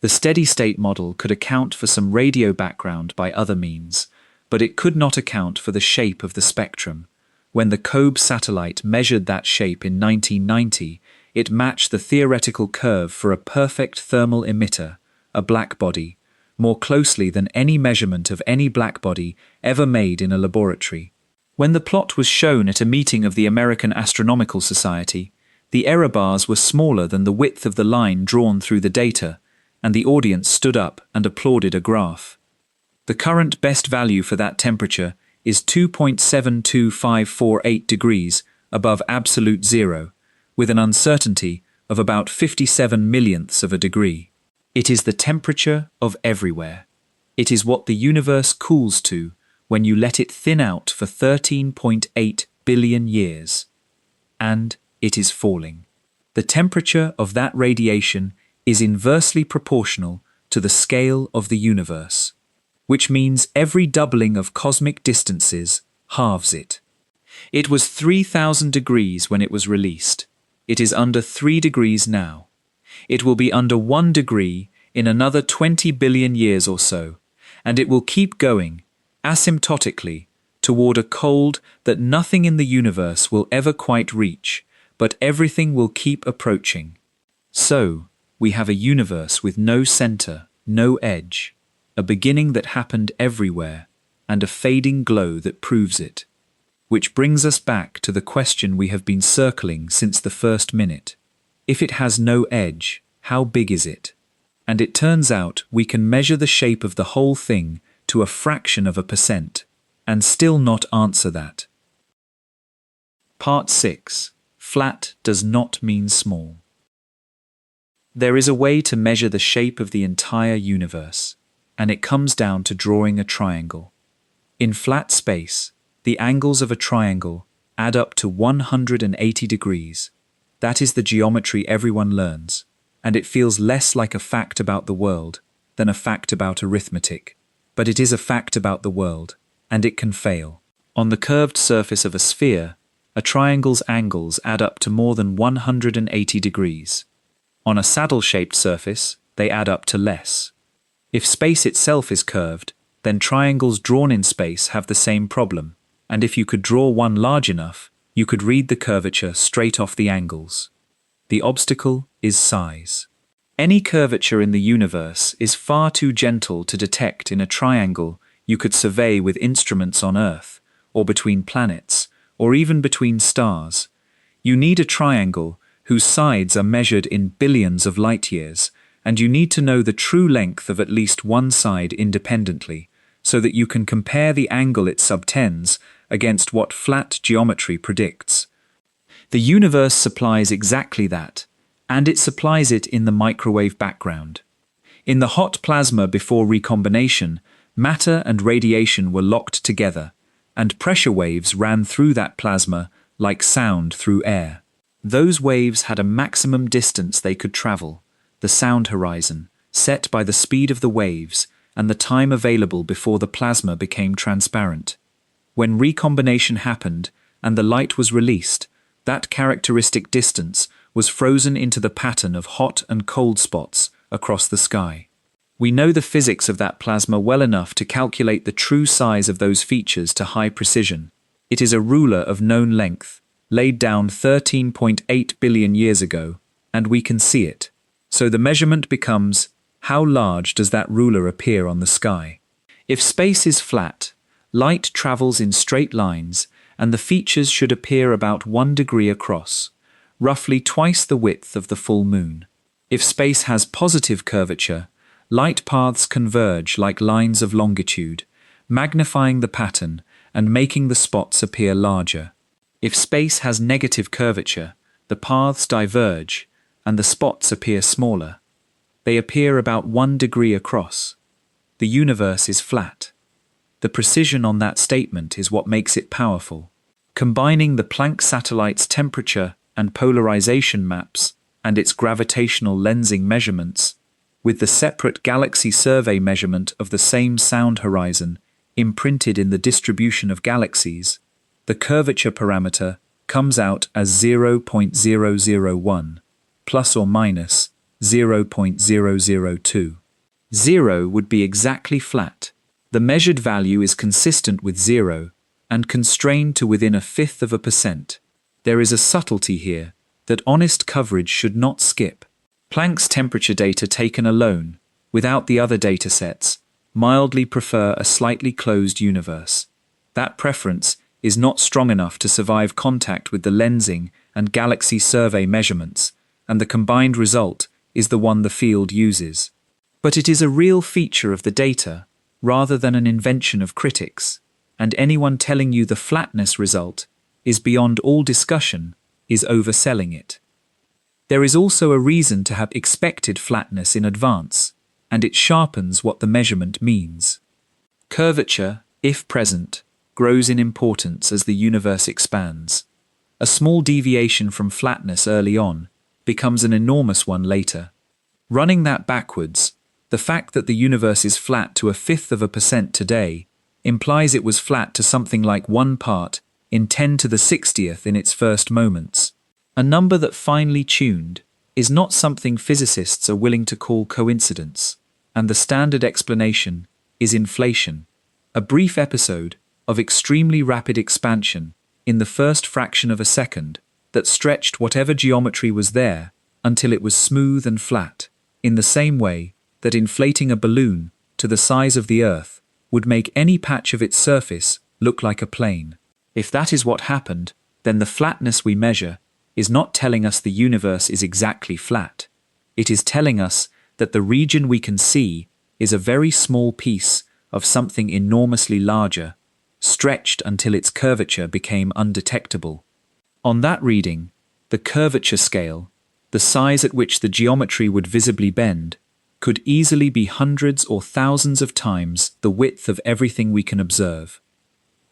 The steady-state model could account for some radio background by other means, but it could not account for the shape of the spectrum. When the COBE satellite measured that shape in 1990, it matched the theoretical curve for a perfect thermal emitter, a blackbody, more closely than any measurement of any blackbody ever made in a laboratory. When the plot was shown at a meeting of the American Astronomical Society, the error bars were smaller than the width of the line drawn through the data, and the audience stood up and applauded a graph. The current best value for that temperature is 2.72548 degrees above absolute zero, with an uncertainty of about 57 millionths of a degree. It is the temperature of everywhere. It is what the universe cools to when you let it thin out for 13.8 billion years. And it is falling. The temperature of that radiation is inversely proportional to the scale of the universe, which means every doubling of cosmic distances halves it. It was 3,000 degrees when it was released. It is under 3 degrees now. It will be under 1 degree in another 20 billion years or so, and it will keep going, asymptotically, toward a cold that nothing in the universe will ever quite reach, but everything will keep approaching. So, we have a universe with no center, no edge, a beginning that happened everywhere, and a fading glow that proves it. Which brings us back to the question we have been circling since the first minute. If it has no edge, how big is it? And it turns out we can measure the shape of the whole thing to a fraction of a percent, and still not answer that. Part 6. Flat does not mean small. There is a way to measure the shape of the entire universe, and it comes down to drawing a triangle. In flat space, the angles of a triangle add up to 180 degrees. That is the geometry everyone learns, and it feels less like a fact about the world than a fact about arithmetic. But it is a fact about the world, and it can fail. On the curved surface of a sphere, a triangle's angles add up to more than 180 degrees. On a saddle-shaped surface, they add up to less. If space itself is curved, then triangles drawn in space have the same problem, and if you could draw one large enough, you could read the curvature straight off the angles. The obstacle is size. Any curvature in the universe is far too gentle to detect in a triangle you could survey with instruments on Earth, or between planets, or even between stars. You need a triangle whose sides are measured in billions of light years, and you need to know the true length of at least one side independently, so that you can compare the angle it subtends against what flat geometry predicts. The universe supplies exactly that, and it supplies it in the microwave background. In the hot plasma before recombination, matter and radiation were locked together, and pressure waves ran through that plasma like sound through air. Those waves had a maximum distance they could travel, the sound horizon, set by the speed of the waves and the time available before the plasma became transparent. When recombination happened and the light was released, that characteristic distance was frozen into the pattern of hot and cold spots across the sky. We know the physics of that plasma well enough to calculate the true size of those features to high precision. It is a ruler of known length, laid down 13.8 billion years ago, and we can see it. So the measurement becomes, how large does that ruler appear on the sky? If space is flat, light travels in straight lines, and the features should appear about 1 degree across, roughly twice the width of the full moon. If space has positive curvature, light paths converge like lines of longitude, magnifying the pattern and making the spots appear larger. If space has negative curvature, the paths diverge and the spots appear smaller. They appear about 1 degree across. The universe is flat. The precision on that statement is what makes it powerful. Combining the Planck satellite's temperature and polarization maps and its gravitational lensing measurements with the separate galaxy survey measurement of the same sound horizon imprinted in the distribution of galaxies, the curvature parameter comes out as 0.001, plus or minus 0.002. 0 would be exactly flat. The measured value is consistent with 0 and constrained to within 0.1%. There is a subtlety here that honest coverage should not skip. Planck's temperature data taken alone, without the other datasets, mildly prefer a slightly closed universe. That preference is not strong enough to survive contact with the lensing and galaxy survey measurements, and the combined result is the one the field uses. But it is a real feature of the data, rather than an invention of critics, and anyone telling you the flatness result is beyond all discussion is overselling it. There is also a reason to have expected flatness in advance, and it sharpens what the measurement means. Curvature, if present, grows in importance as the universe expands. A small deviation from flatness early on becomes an enormous one later. Running that backwards, the fact that the universe is flat to 0.1% today implies it was flat to something like 1 part in 10 to the 60th in its first moments. A number that finely tuned is not something physicists are willing to call coincidence, and the standard explanation is inflation, a brief episode of extremely rapid expansion in the first fraction of a second that stretched whatever geometry was there until it was smooth and flat, in the same way that inflating a balloon to the size of the Earth would make any patch of its surface look like a plane. If that is what happened, then the flatness we measure is not telling us the universe is exactly flat. It is telling us that the region we can see is a very small piece of something enormously larger, stretched until its curvature became undetectable. On that reading, the curvature scale, the size at which the geometry would visibly bend, could easily be hundreds or thousands of times the width of everything we can observe.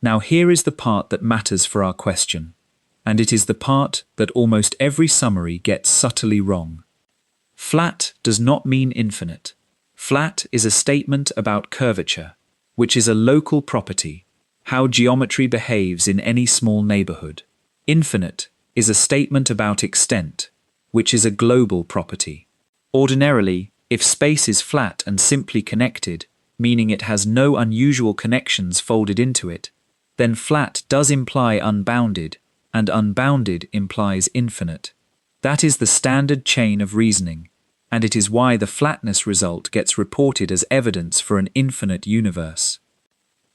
Now here is the part that matters for our question, and it is the part that almost every summary gets subtly wrong. Flat does not mean infinite. Flat is a statement about curvature, which is a local property, how geometry behaves in any small neighborhood. Infinite is a statement about extent, which is a global property. Ordinarily, if space is flat and simply connected, meaning it has no unusual connections folded into it, then flat does imply unbounded, and unbounded implies infinite. That is the standard chain of reasoning, and it is why the flatness result gets reported as evidence for an infinite universe.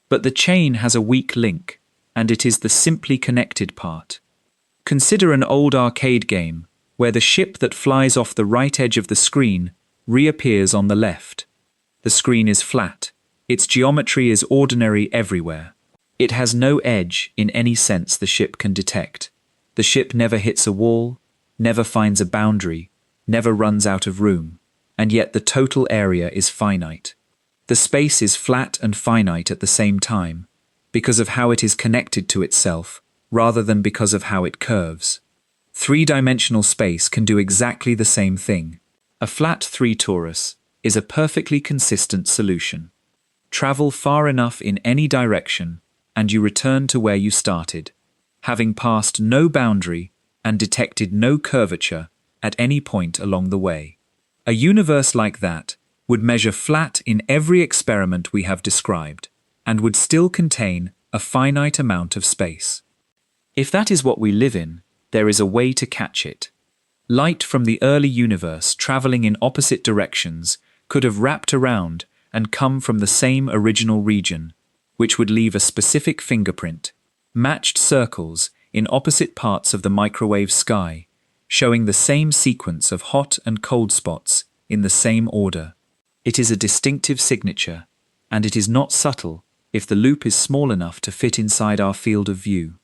But the chain has a weak link, and it is the simply connected part. Consider an old arcade game where the ship that flies off the right edge of the screen reappears on the left. The screen is flat, Its geometry is ordinary everywhere. It has no edge in any sense the ship can detect. The ship never hits a wall, never finds a boundary, never runs out of room, and yet the total area is finite. The space is flat and finite at the same time, because of how it is connected to itself, rather than because of how it curves. Three-dimensional space can do exactly the same thing. A flat 3 torus is a perfectly consistent solution. Travel far enough in any direction, and you return to where you started, having passed no boundary and detected no curvature at any point along the way. A universe like that would measure flat in every experiment we have described, and would still contain a finite amount of space. If that is what we live in, there is a way to catch it. Light from the early universe traveling in opposite directions could have wrapped around and come from the same original region, which would leave a specific fingerprint, matched circles in opposite parts of the microwave sky, showing the same sequence of hot and cold spots in the same order. It is a distinctive signature, and it is not subtle if the loop is small enough to fit inside our field of view.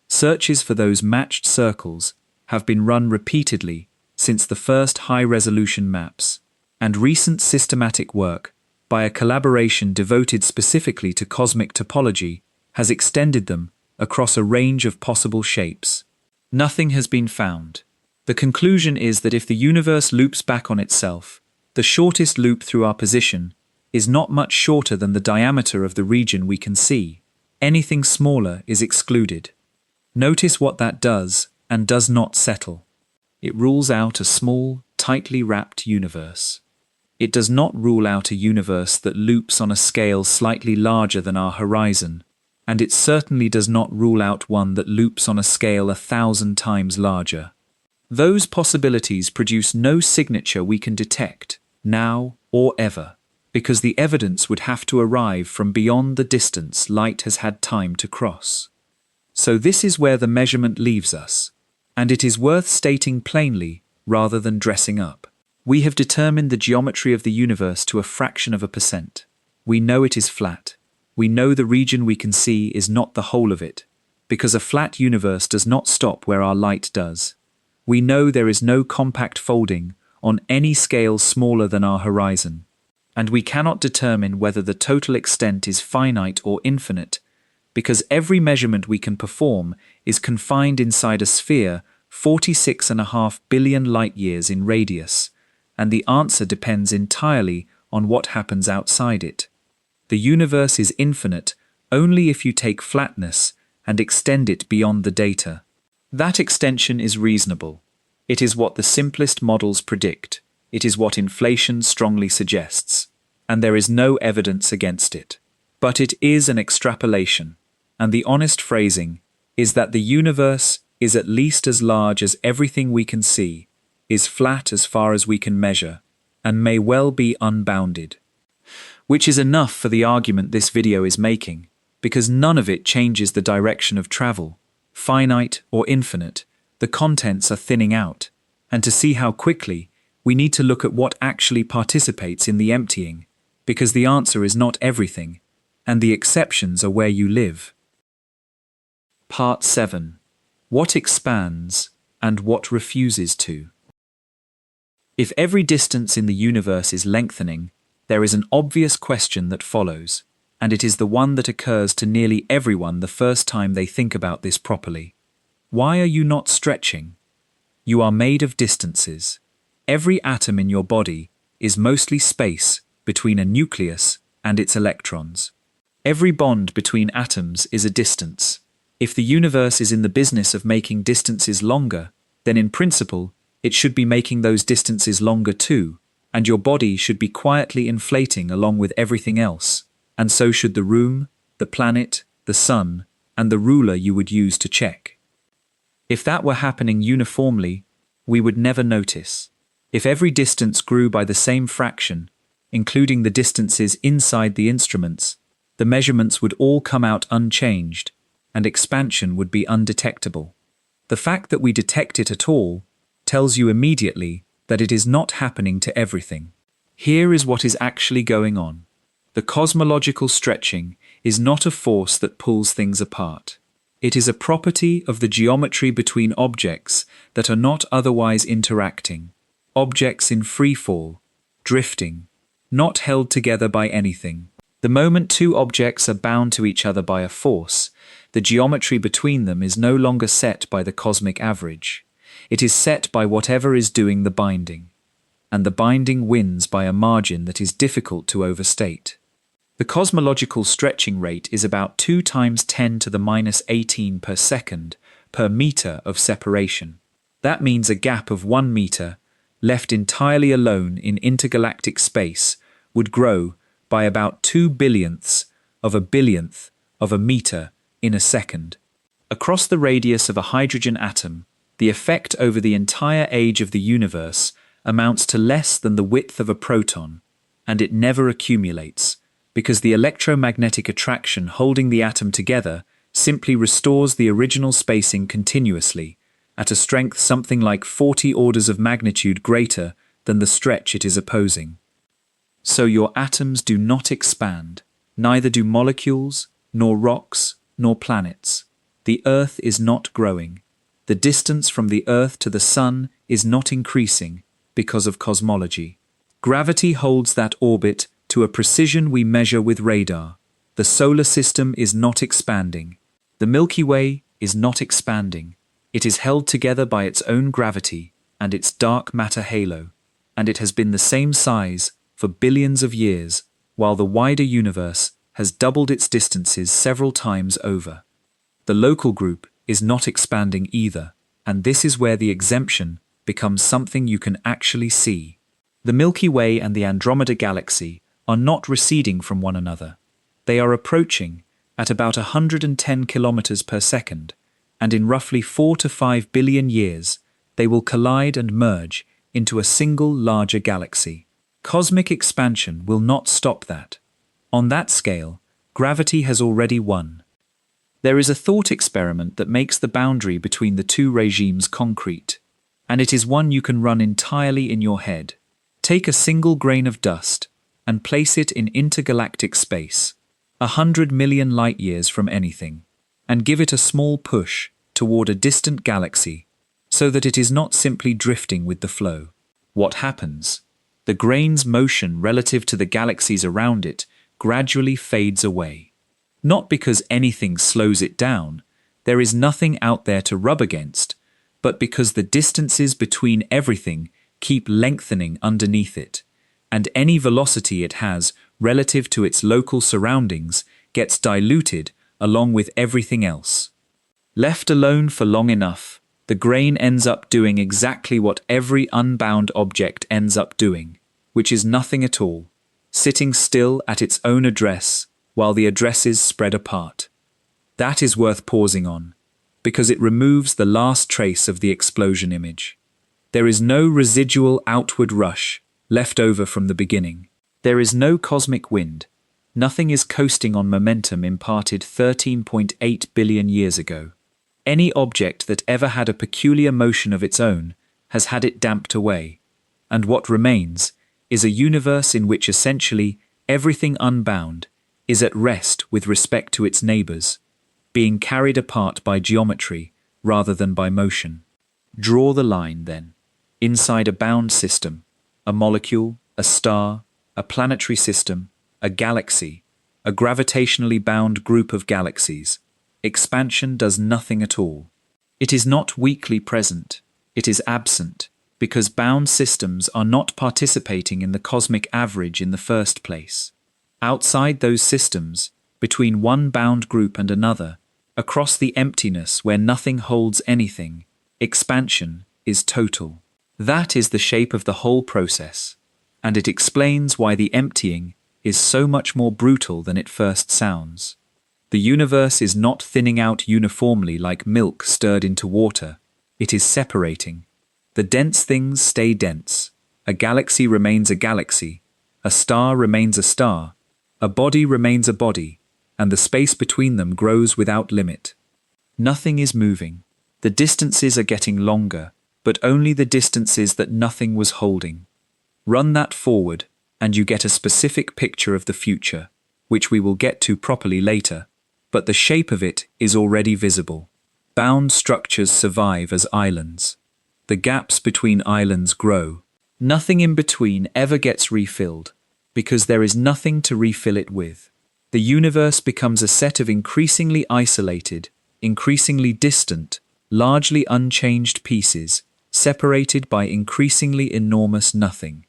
Searches for those matched circles have been run repeatedly since the first high-resolution maps, and recent systematic work by a collaboration devoted specifically to cosmic topology has extended them across a range of possible shapes. Nothing has been found. The conclusion is that if the universe loops back on itself, the shortest loop through our position is not much shorter than the diameter of the region we can see. Anything smaller is excluded. Notice what that does and does not settle. It rules out a small, tightly wrapped universe. It does not rule out a universe that loops on a scale slightly larger than our horizon, and it certainly does not rule out one that loops on a scale 1,000 times larger. Those possibilities produce no signature we can detect, now or ever, because the evidence would have to arrive from beyond the distance light has had time to cross. So this is where the measurement leaves us, and it is worth stating plainly rather than dressing up. We have determined the geometry of the universe to a fraction of a percent. We know it is flat. We know the region we can see is not the whole of it, because a flat universe does not stop where our light does. We know there is no compact folding on any scale smaller than our horizon, and we cannot determine whether the total extent is finite or infinite, because every measurement we can perform is confined inside a sphere 46.5 billion light-years in radius, and the answer depends entirely on what happens outside it. The universe is infinite only if you take flatness and extend it beyond the data. That extension is reasonable. It is what the simplest models predict. It is what inflation strongly suggests, and there is no evidence against it. But it is an extrapolation, and the honest phrasing is that the universe is at least as large as everything we can see, is flat as far as we can measure, and may well be unbounded. Which is enough for the argument this video is making, because none of it changes the direction of travel. Finite or infinite, the contents are thinning out, and to see how quickly, we need to look at what actually participates in the emptying, because the answer is not everything, and the exceptions are where you live. Part 7. What expands and what refuses to? If every distance in the universe is lengthening, there is an obvious question that follows, and it is the one that occurs to nearly everyone the first time they think about this properly. Why are you not stretching? You are made of distances. Every atom in your body is mostly space between a nucleus and its electrons. Every bond between atoms is a distance. If the universe is in the business of making distances longer, then in principle, it should be making those distances longer too, and your body should be quietly inflating along with everything else, and so should the room, the planet, the sun, and the ruler you would use to check. If that were happening uniformly, we would never notice. If every distance grew by the same fraction, including the distances inside the instruments, the measurements would all come out unchanged, and expansion would be undetectable. The fact that we detect it at all tells you immediately that it is not happening to everything. Here is what is actually going on. The cosmological stretching is not a force that pulls things apart. It is a property of the geometry between objects that are not otherwise interacting, objects in free fall, drifting, not held together by anything. The moment two objects are bound to each other by a force, the geometry between them is no longer set by the cosmic average. It is set by whatever is doing the binding, and the binding wins by a margin that is difficult to overstate. The cosmological stretching rate is about 2 times 10 to the minus 18 per second per meter of separation. That means a gap of 1 meter, left entirely alone in intergalactic space, would grow by about 2 billionths of a billionth of a meter in a second. Across the radius of a hydrogen atom, the effect over the entire age of the universe amounts to less than the width of a proton, and it never accumulates, because the electromagnetic attraction holding the atom together simply restores the original spacing continuously, at a strength something like 40 orders of magnitude greater than the stretch it is opposing. So your atoms do not expand, neither do molecules, nor rocks, nor planets. The Earth is not growing. The distance from the Earth to the Sun is not increasing because of cosmology. Gravity holds that orbit to a precision we measure with radar. The solar system is not expanding. The Milky Way is not expanding. It is held together by its own gravity and its dark matter halo, and it has been the same size for billions of years, while the wider universe has doubled its distances several times over. The local group is not expanding either, and this is where the exemption becomes something you can actually see. The Milky Way and the Andromeda Galaxy are not receding from one another. They are approaching at about 110 kilometers per second, and in roughly 4 to 5 billion years, they will collide and merge into a single larger galaxy. Cosmic expansion will not stop that. On that scale, gravity has already won. There is a thought experiment that makes the boundary between the two regimes concrete, and it is one you can run entirely in your head. Take a single grain of dust and place it in intergalactic space, 100 million light-years from anything, and give it a small push toward a distant galaxy so that it is not simply drifting with the flow. What happens? The grain's motion relative to the galaxies around it gradually fades away. Not because anything slows it down, there is nothing out there to rub against, but because the distances between everything keep lengthening underneath it, and any velocity it has relative to its local surroundings gets diluted along with everything else. Left alone for long enough, the grain ends up doing exactly what every unbound object ends up doing, which is nothing at all, sitting still at its own address while the addresses spread apart. That is worth pausing on, because it removes the last trace of the explosion image. There is no residual outward rush left over from the beginning. There is no cosmic wind. Nothing is coasting on momentum imparted 13.8 billion years ago. Any object that ever had a peculiar motion of its own has had it damped away, and what remains is a universe in which essentially everything unbound is at rest with respect to its neighbors, being carried apart by geometry rather than by motion. Draw the line, then, inside a bound system, a molecule, a star, a planetary system, a galaxy, a gravitationally bound group of galaxies. Expansion does nothing at all. It is not weakly present, it is absent, because bound systems are not participating in the cosmic average in the first place. Outside those systems, between one bound group and another, across the emptiness where nothing holds anything, expansion is total. That is the shape of the whole process, and it explains why the emptying is so much more brutal than it first sounds. The universe is not thinning out uniformly like milk stirred into water. It is separating. The dense things stay dense. A galaxy remains a galaxy. A star remains a star. A body remains a body, and the space between them grows without limit. Nothing is moving. The distances are getting longer, but only the distances that nothing was holding. Run that forward, and you get a specific picture of the future, which we will get to properly later, but the shape of it is already visible. Bound structures survive as islands. The gaps between islands grow. Nothing in between ever gets refilled, because there is nothing to refill it with. The universe becomes a set of increasingly isolated, increasingly distant, largely unchanged pieces, separated by increasingly enormous nothing.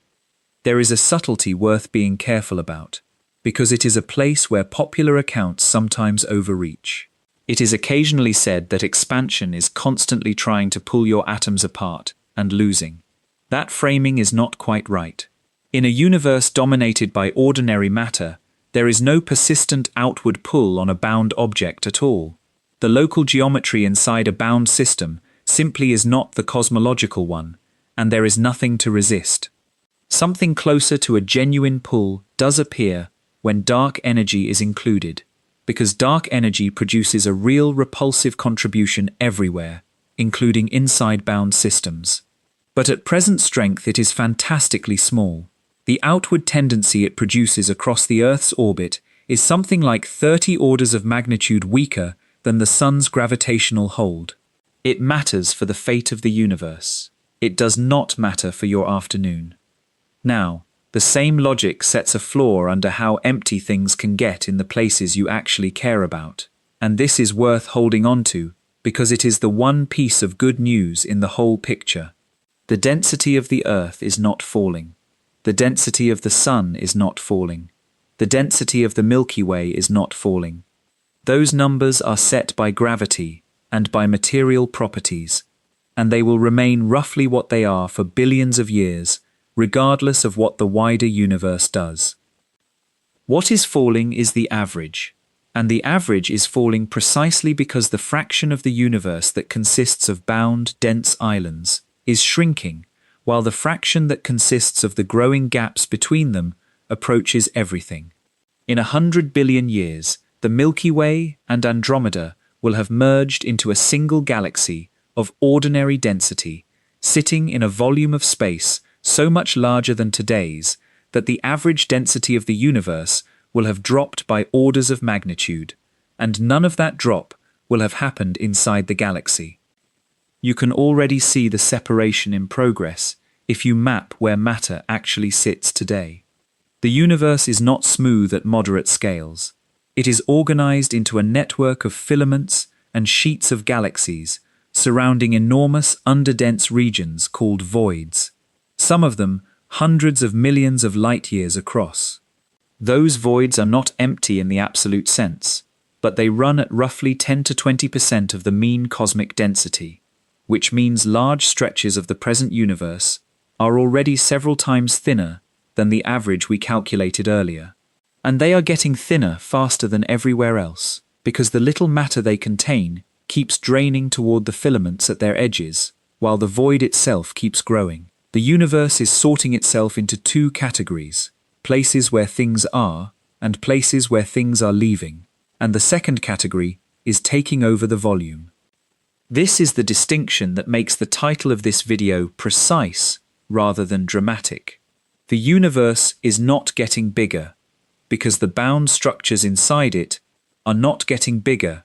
There is a subtlety worth being careful about, because it is a place where popular accounts sometimes overreach. It is occasionally said that expansion is constantly trying to pull your atoms apart and losing. That framing is not quite right. In a universe dominated by ordinary matter, there is no persistent outward pull on a bound object at all. The local geometry inside a bound system simply is not the cosmological one, and there is nothing to resist. Something closer to a genuine pull does appear when dark energy is included, because dark energy produces a real repulsive contribution everywhere, including inside bound systems. But at present strength it is fantastically small. The outward tendency it produces across the Earth's orbit is something like 30 orders of magnitude weaker than the Sun's gravitational hold. It matters for the fate of the universe. It does not matter for your afternoon. Now, the same logic sets a flaw under how empty things can get in the places you actually care about. And this is worth holding on to, because it is the one piece of good news in the whole picture. The density of the Earth is not falling. The density of the Sun is not falling. The density of the Milky Way is not falling. Those numbers are set by gravity and by material properties, and they will remain roughly what they are for billions of years, regardless of what the wider universe does. What is falling is the average, and the average is falling precisely because the fraction of the universe that consists of bound, dense islands is shrinking, while the fraction that consists of the growing gaps between them approaches everything. In 100 billion years, the Milky Way and Andromeda will have merged into a single galaxy of ordinary density, sitting in a volume of space so much larger than today's that the average density of the universe will have dropped by orders of magnitude, and none of that drop will have happened inside the galaxy. You can already see the separation in progress if you map where matter actually sits today. The universe is not smooth at moderate scales. It is organized into a network of filaments and sheets of galaxies surrounding enormous underdense regions called voids, some of them hundreds of millions of light-years across. Those voids are not empty in the absolute sense, but they run at roughly 10 to 20% of the mean cosmic density, which means large stretches of the present universe are already several times thinner than the average we calculated earlier. And they are getting thinner faster than everywhere else, because the little matter they contain keeps draining toward the filaments at their edges, while the void itself keeps growing. The universe is sorting itself into two categories: places where things are and places where things are leaving, and the second category is taking over the volume. This is the distinction that makes the title of this video precise rather than dramatic. The universe is not getting bigger, because the bound structures inside it are not getting bigger,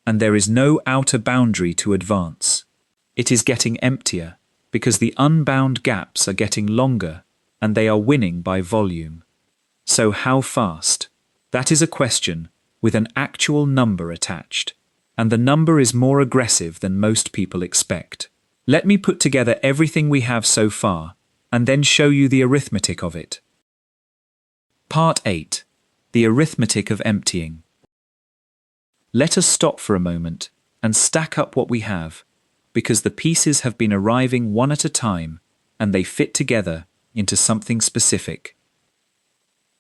and there is no outer boundary to advance. It is getting emptier, because the unbound gaps are getting longer, and they are winning by volume. So how fast? That is a question with an actual number attached, and the number is more aggressive than most people expect. Let me put together everything we have so far, and then show you the arithmetic of it. Part 8. The arithmetic of emptying. Let us stop for a moment and stack up what we have, because the pieces have been arriving one at a time, and they fit together into something specific.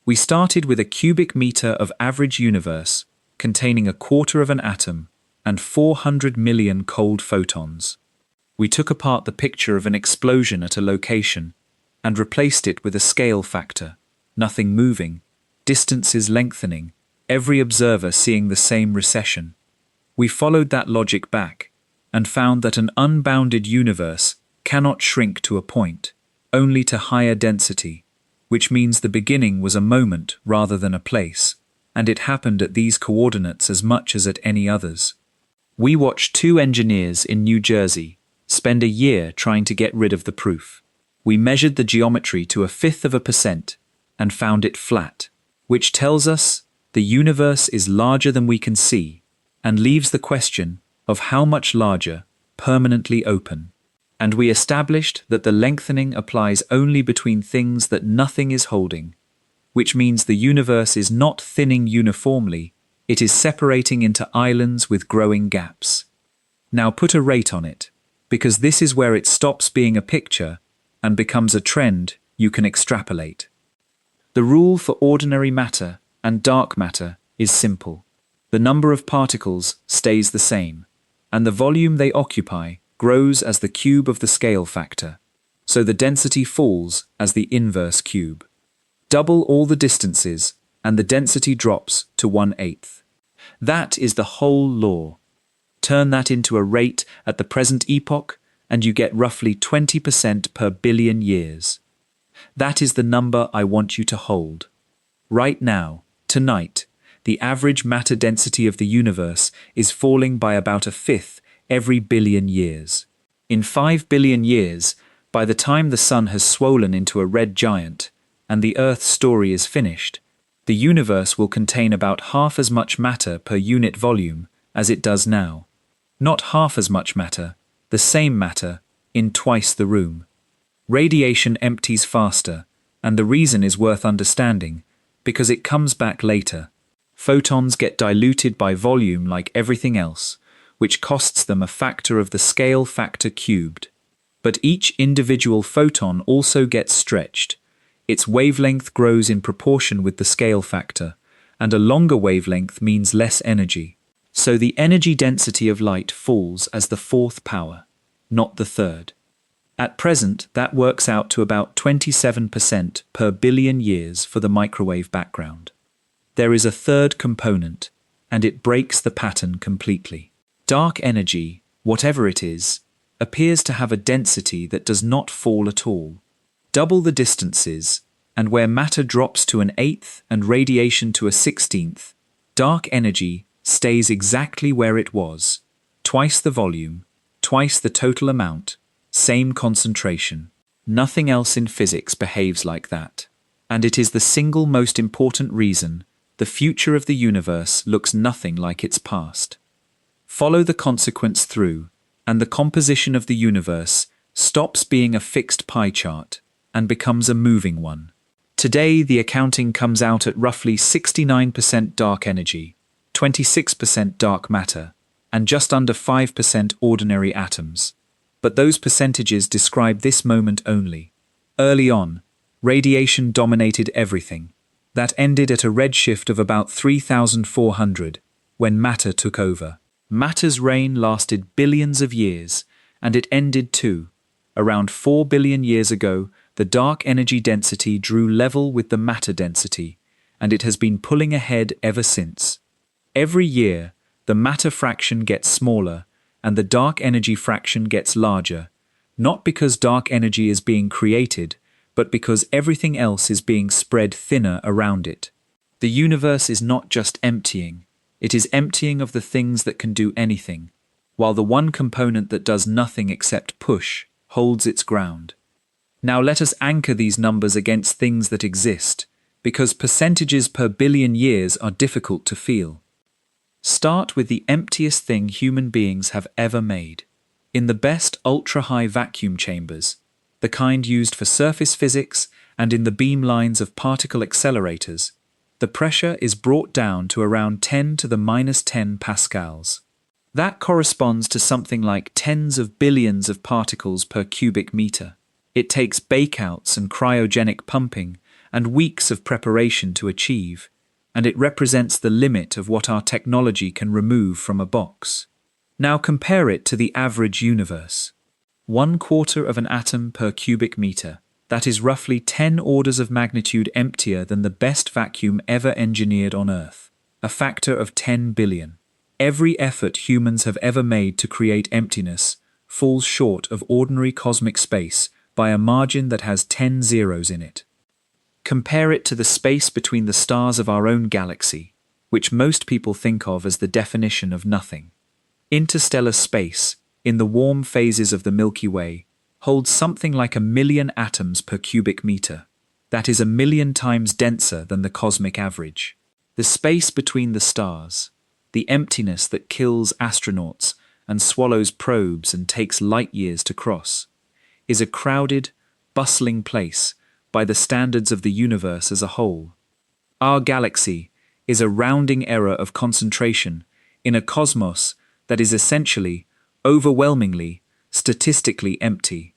We started with a cubic meter of average universe containing a quarter of an atom and 400 million cold photons. We took apart the picture of an explosion at a location and replaced it with a scale factor, nothing moving, distances lengthening, every observer seeing the same recession. We followed that logic back and found that an unbounded universe cannot shrink to a point, only to higher density, which means the beginning was a moment rather than a place, and it happened at these coordinates as much as at any others. We watched two engineers in New Jersey spend a year trying to get rid of the proof. We measured the geometry to 0.1% and found it flat, which tells us the universe is larger than we can see and leaves the question of how much larger permanently open. And we established that the lengthening applies only between things that nothing is holding, which means the universe is not thinning uniformly, it is separating into islands with growing gaps. Now put a rate on it, because this is where it stops being a picture and becomes a trend you can extrapolate. The rule for ordinary matter and dark matter is simple. The number of particles stays the same, and the volume they occupy grows as the cube of the scale factor, so the density falls as the inverse cube. Double all the distances, and the density drops to 1/8. That is the whole law. Turn that into a rate at the present epoch, and you get roughly 20% per billion years. That is the number I want you to hold. Right now, tonight, the average matter density of the universe is falling by about 1/5 every billion years. In 5 billion years, by the time the sun has swollen into a red giant and the Earth's story is finished, the universe will contain about half as much matter per unit volume as it does now. Not half as much matter, the same matter, in twice the room. Radiation empties faster, and the reason is worth understanding, because it comes back later. Photons get diluted by volume like everything else, which costs them a factor of the scale factor cubed. But each individual photon also gets stretched. Its wavelength grows in proportion with the scale factor, and a longer wavelength means less energy. So the energy density of light falls as the fourth power, not the third. At present, that works out to about 27% per billion years for the microwave background. There is a third component, and it breaks the pattern completely. Dark energy, whatever it is, appears to have a density that does not fall at all. Double the distances, and where matter drops to 1/8 and radiation to 1/16, dark energy stays exactly where it was, twice the volume, twice the total amount, same concentration. Nothing else in physics behaves like that. And it is the single most important reason the future of the universe looks nothing like its past. Follow the consequence through, and the composition of the universe stops being a fixed pie chart and becomes a moving one. Today, the accounting comes out at roughly 69% dark energy, 26% dark matter, and just under 5% ordinary atoms. But those percentages describe this moment only. Early on, radiation dominated everything. That ended at a redshift of about 3,400, when matter took over. Matter's reign lasted billions of years, and it ended too. Around 4 billion years ago, the dark energy density drew level with the matter density, and it has been pulling ahead ever since. Every year, the matter fraction gets smaller, and the dark energy fraction gets larger, not because dark energy is being created, but because everything else is being spread thinner around it. The universe is not just emptying, it is emptying of the things that can do anything, while the one component that does nothing except push holds its ground. Now let us anchor these numbers against things that exist, because percentages per billion years are difficult to feel. Start with the emptiest thing human beings have ever made. In the best ultra-high vacuum chambers, the kind used for surface physics and in the beamlines of particle accelerators, the pressure is brought down to around 10 to the minus 10 pascals. That corresponds to something like tens of billions of particles per cubic meter. It takes bakeouts and cryogenic pumping and weeks of preparation to achieve, and it represents the limit of what our technology can remove from a box. Now compare it to the average universe. 1/4 of an atom per cubic meter. That is roughly 10 orders of magnitude emptier than the best vacuum ever engineered on Earth. A factor of 10 billion. Every effort humans have ever made to create emptiness falls short of ordinary cosmic space by a margin that has 10 zeros in it. Compare it to the space between the stars of our own galaxy, which most people think of as the definition of nothing. Interstellar space, in the warm phases of the Milky Way, holds something like 1,000,000 atoms per cubic meter. That is 1,000,000 times denser than the cosmic average. The space between the stars, the emptiness that kills astronauts and swallows probes and takes light years to cross, is a crowded, bustling place by the standards of the universe as a whole. Our galaxy is a rounding error of concentration in a cosmos that is essentially, overwhelmingly, statistically empty.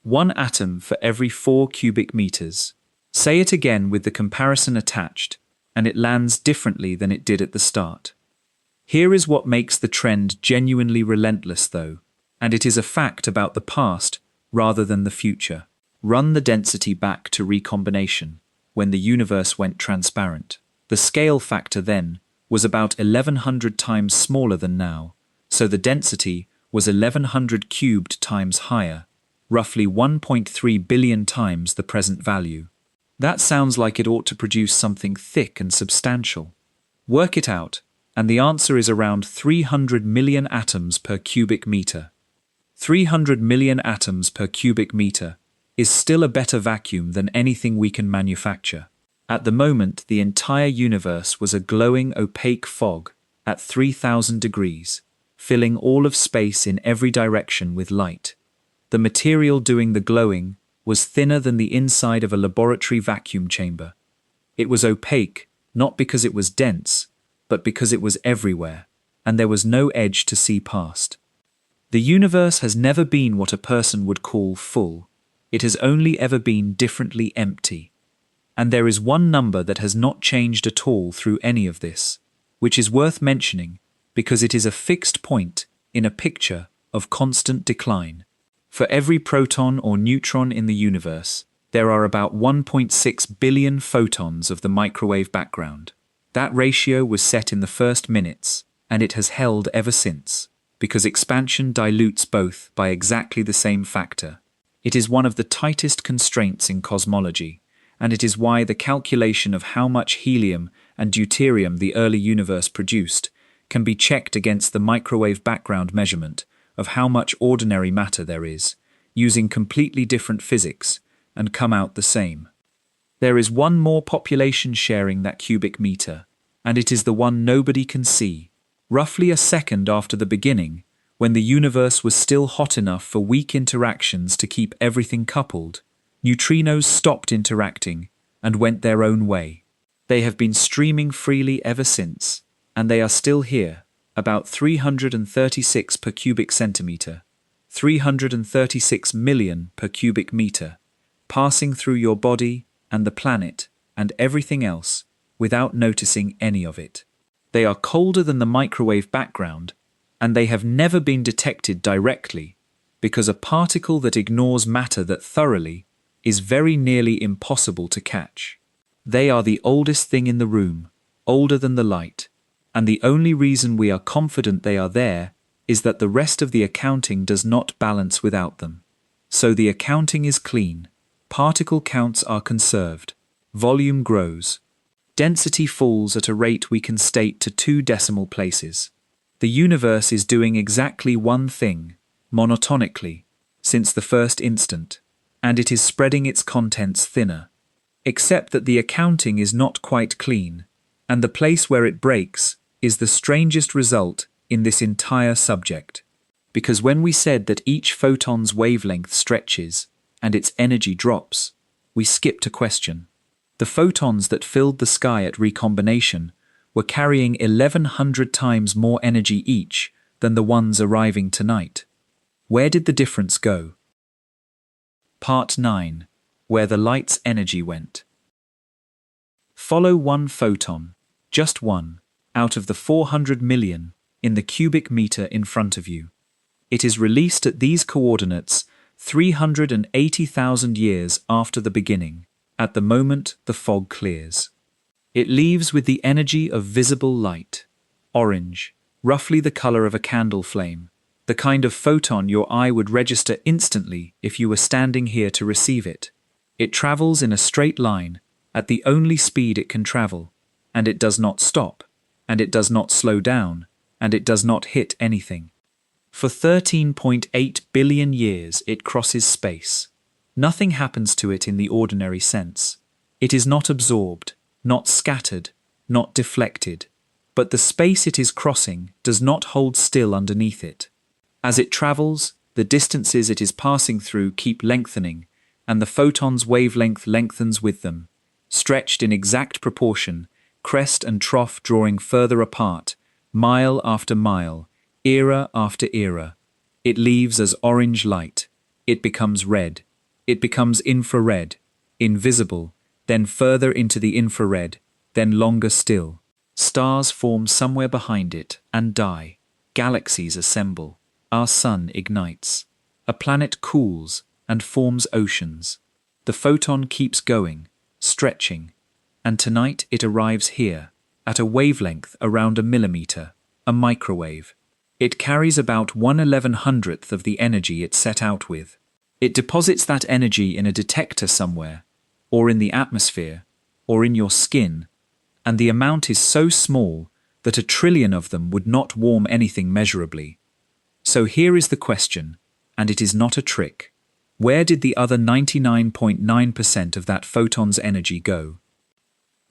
1 atom for every 4 cubic meters. Say it again with the comparison attached, and it lands differently than it did at the start. Here is what makes the trend genuinely relentless, though, and it is a fact about the past rather than the future. Run the density back to recombination, when the universe went transparent. The scale factor then was about 1,100 times smaller than now, so the density was 1,100 cubed times higher, roughly 1.3 billion times the present value. That sounds like it ought to produce something thick and substantial. Work it out, and the answer is around 300 million atoms per cubic meter. 300 million atoms per cubic meter is still a better vacuum than anything we can manufacture. At the moment, the entire universe was a glowing, opaque fog at 3,000 degrees, filling all of space in every direction with light. The material doing the glowing was thinner than the inside of a laboratory vacuum chamber. It was opaque, not because it was dense, but because it was everywhere, and there was no edge to see past. The universe has never been what a person would call full. It has only ever been differently empty. And there is one number that has not changed at all through any of this, which is worth mentioning because it is a fixed point in a picture of constant decline. For every proton or neutron in the universe, there are about 1.6 billion photons of the microwave background. That ratio was set in the first minutes, and it has held ever since, because expansion dilutes both by exactly the same factor. It is one of the tightest constraints in cosmology, and it is why the calculation of how much helium and deuterium the early universe produced can be checked against the microwave background measurement of how much ordinary matter there is, using completely different physics, and come out the same. There is one more population sharing that cubic meter, and it is the one nobody can see. Roughly a second after the beginning, when the universe was still hot enough for weak interactions to keep everything coupled, neutrinos stopped interacting and went their own way. They have been streaming freely ever since, and they are still here, about 336 per cubic centimeter, 336 million per cubic meter, passing through your body and the planet and everything else without noticing any of it. They are colder than the microwave background, and they have never been detected directly because a particle that ignores matter that thoroughly is very nearly impossible to catch. They are the oldest thing in the room, older than the light, and the only reason we are confident they are there is that the rest of the accounting does not balance without them. So the accounting is clean, particle counts are conserved, volume grows, density falls at a rate we can state to 2 decimal places. The universe is doing exactly one thing, monotonically, since the first instant, and it is spreading its contents thinner. Except that the accounting is not quite clean, and the place where it breaks is the strangest result in this entire subject. Because when we said that each photon's wavelength stretches and its energy drops, we skipped a question. The photons that filled the sky at recombination were carrying 1,100 times more energy each than the ones arriving tonight. Where did the difference go? Part 9. Where the light's energy went. Follow one photon, just one, out of the 400 million in the cubic meter in front of you. It is released at these coordinates 380,000 years after the beginning, at the moment the fog clears. It leaves with the energy of visible light, orange, roughly the color of a candle flame, the kind of photon your eye would register instantly if you were standing here to receive it. It travels in a straight line at the only speed it can travel, and it does not stop, and it does not slow down, and it does not hit anything. For 13.8 billion years it crosses space. Nothing happens to it in the ordinary sense. It is not absorbed, not scattered, not deflected. But the space it is crossing does not hold still underneath it. As it travels, the distances it is passing through keep lengthening, and the photon's wavelength lengthens with them, stretched in exact proportion, crest and trough drawing further apart, mile after mile, era after era. It leaves as orange light. It becomes red. It becomes infrared, invisible, then further into the infrared, then longer still. Stars form somewhere behind it and die. Galaxies assemble. Our sun ignites. A planet cools and forms oceans. The photon keeps going, stretching, and tonight it arrives here, at a wavelength around a millimetre, a microwave. It carries about 1/1100th of the energy it set out with. It deposits that energy in a detector somewhere, or in the atmosphere, or in your skin, and the amount is so small that 1,000,000,000,000 of them would not warm anything measurably. So here is the question, and it is not a trick. Where did the other 99.9% of that photon's energy go?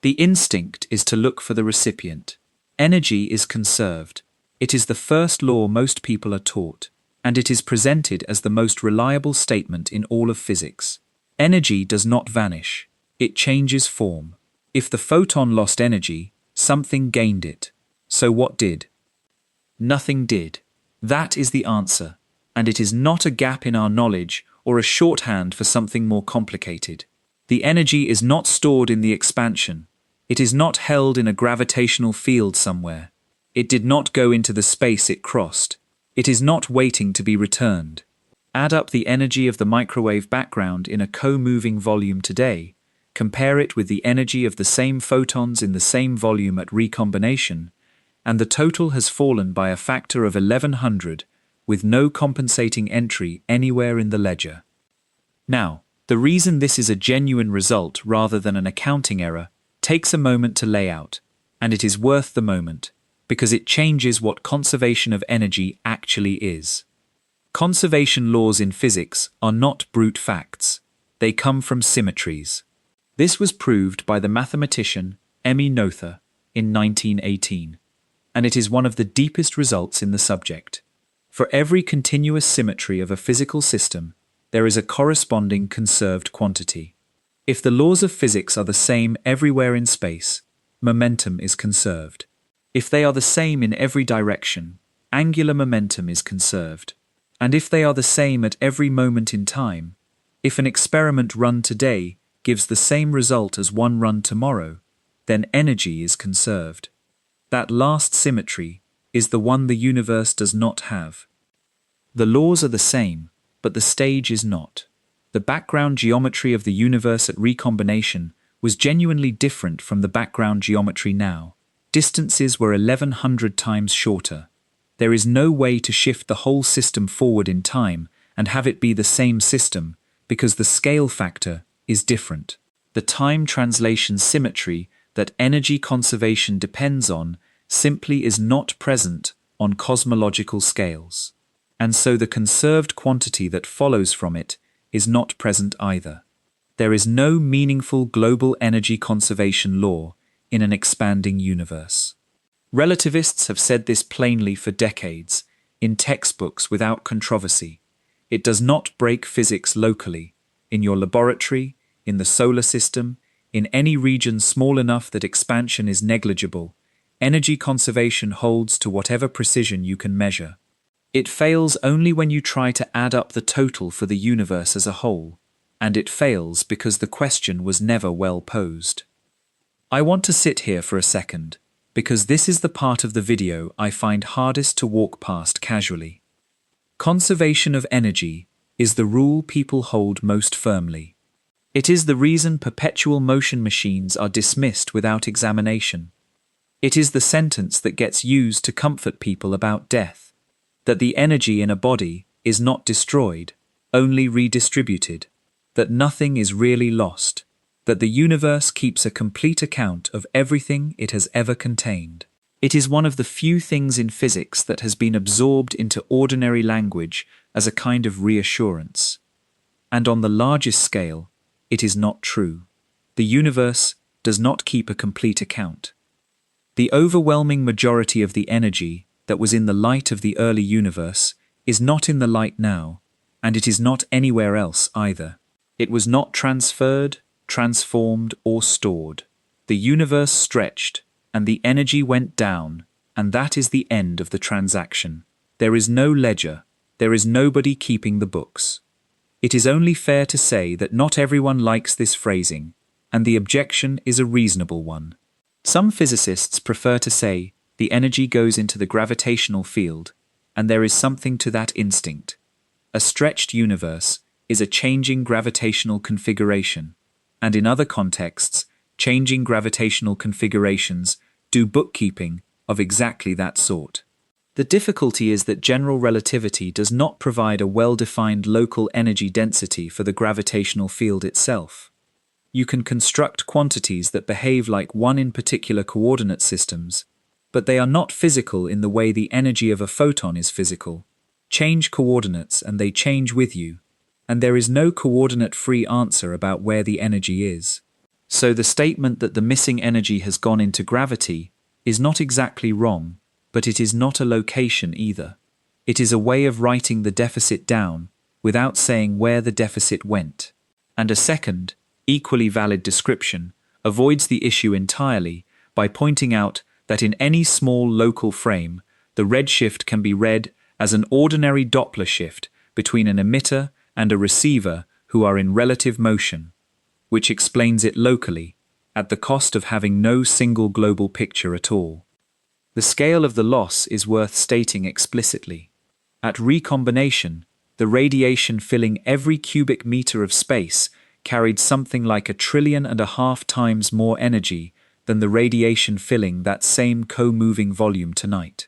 The instinct is to look for the recipient. Energy is conserved. It is the first law most people are taught, and it is presented as the most reliable statement in all of physics. Energy does not vanish. It changes form. If the photon lost energy, something gained it. So what did? Nothing did. That is the answer, and it is not a gap in our knowledge or a shorthand for something more complicated. The energy is not stored in the expansion. It is not held in a gravitational field somewhere. It did not go into the space it crossed. It is not waiting to be returned. Add up the energy of the microwave background in a co-moving volume today, compare it with the energy of the same photons in the same volume at recombination, and the total has fallen by a factor of 1100, with no compensating entry anywhere in the ledger. Now, the reason this is a genuine result rather than an accounting error takes a moment to lay out, and it is worth the moment, because it changes what conservation of energy actually is. Conservation laws in physics are not brute facts. They come from symmetries. This was proved by the mathematician Emmy Noether in 1918, and it is one of the deepest results in the subject. For every continuous symmetry of a physical system, there is a corresponding conserved quantity. If the laws of physics are the same everywhere in space, momentum is conserved. If they are the same in every direction, angular momentum is conserved. And if they are the same at every moment in time, if an experiment run today gives the same result as one run tomorrow, then energy is conserved. That last symmetry is the one the universe does not have. The laws are the same, but the stage is not. The background geometry of the universe at recombination was genuinely different from the background geometry now. Distances were 1100 times shorter. There is no way to shift the whole system forward in time and have it be the same system, because the scale factor is different. The time translation symmetry that energy conservation depends on simply is not present on cosmological scales. And so the conserved quantity that follows from it is not present either. There is no meaningful global energy conservation law in an expanding universe. Relativists have said this plainly for decades, in textbooks without controversy. It does not break physics locally, in your laboratory, in the solar system, in any region small enough that expansion is negligible. Energy conservation holds to whatever precision you can measure. It fails only when you try to add up the total for the universe as a whole, and it fails because the question was never well posed. I want to sit here for a second, because this is the part of the video I find hardest to walk past casually. Conservation of energy is the rule people hold most firmly. It is the reason perpetual motion machines are dismissed without examination. It is the sentence that gets used to comfort people about death, that the energy in a body is not destroyed, only redistributed, that nothing is really lost. that the universe keeps a complete account of everything it has ever contained. It is one of the few things in physics that has been absorbed into ordinary language as a kind of reassurance. And on the largest scale, it is not true. The universe does not keep a complete account. The overwhelming majority of the energy that was in the light of the early universe is not in the light now, and it is not anywhere else either. It was not transferred, transformed, or stored. The universe stretched, and the energy went down, and that is the end of the transaction. There is no ledger, there is nobody keeping the books. It is only fair to say that not everyone likes this phrasing, and the objection is a reasonable one. Some physicists prefer to say the energy goes into the gravitational field, and there is something to that instinct. A stretched universe is a changing gravitational configuration, and in other contexts, changing gravitational configurations do bookkeeping of exactly that sort. The difficulty is that general relativity does not provide a well-defined local energy density for the gravitational field itself. You can construct quantities that behave like one in particular coordinate systems, but they are not physical in the way the energy of a photon is physical. Change coordinates and they change with you, and there is no coordinate-free answer about where the energy is. So the statement that the missing energy has gone into gravity is not exactly wrong, but it is not a location either. It is a way of writing the deficit down without saying where the deficit went. And a second, equally valid description avoids the issue entirely by pointing out that in any small local frame, the redshift can be read as an ordinary Doppler shift between an emitter and a receiver who are in relative motion, which explains it locally, at the cost of having no single global picture at all. The scale of the loss is worth stating explicitly. At recombination, the radiation filling every cubic meter of space carried something like 1.5 trillion times more energy than the radiation filling that same co-moving volume tonight.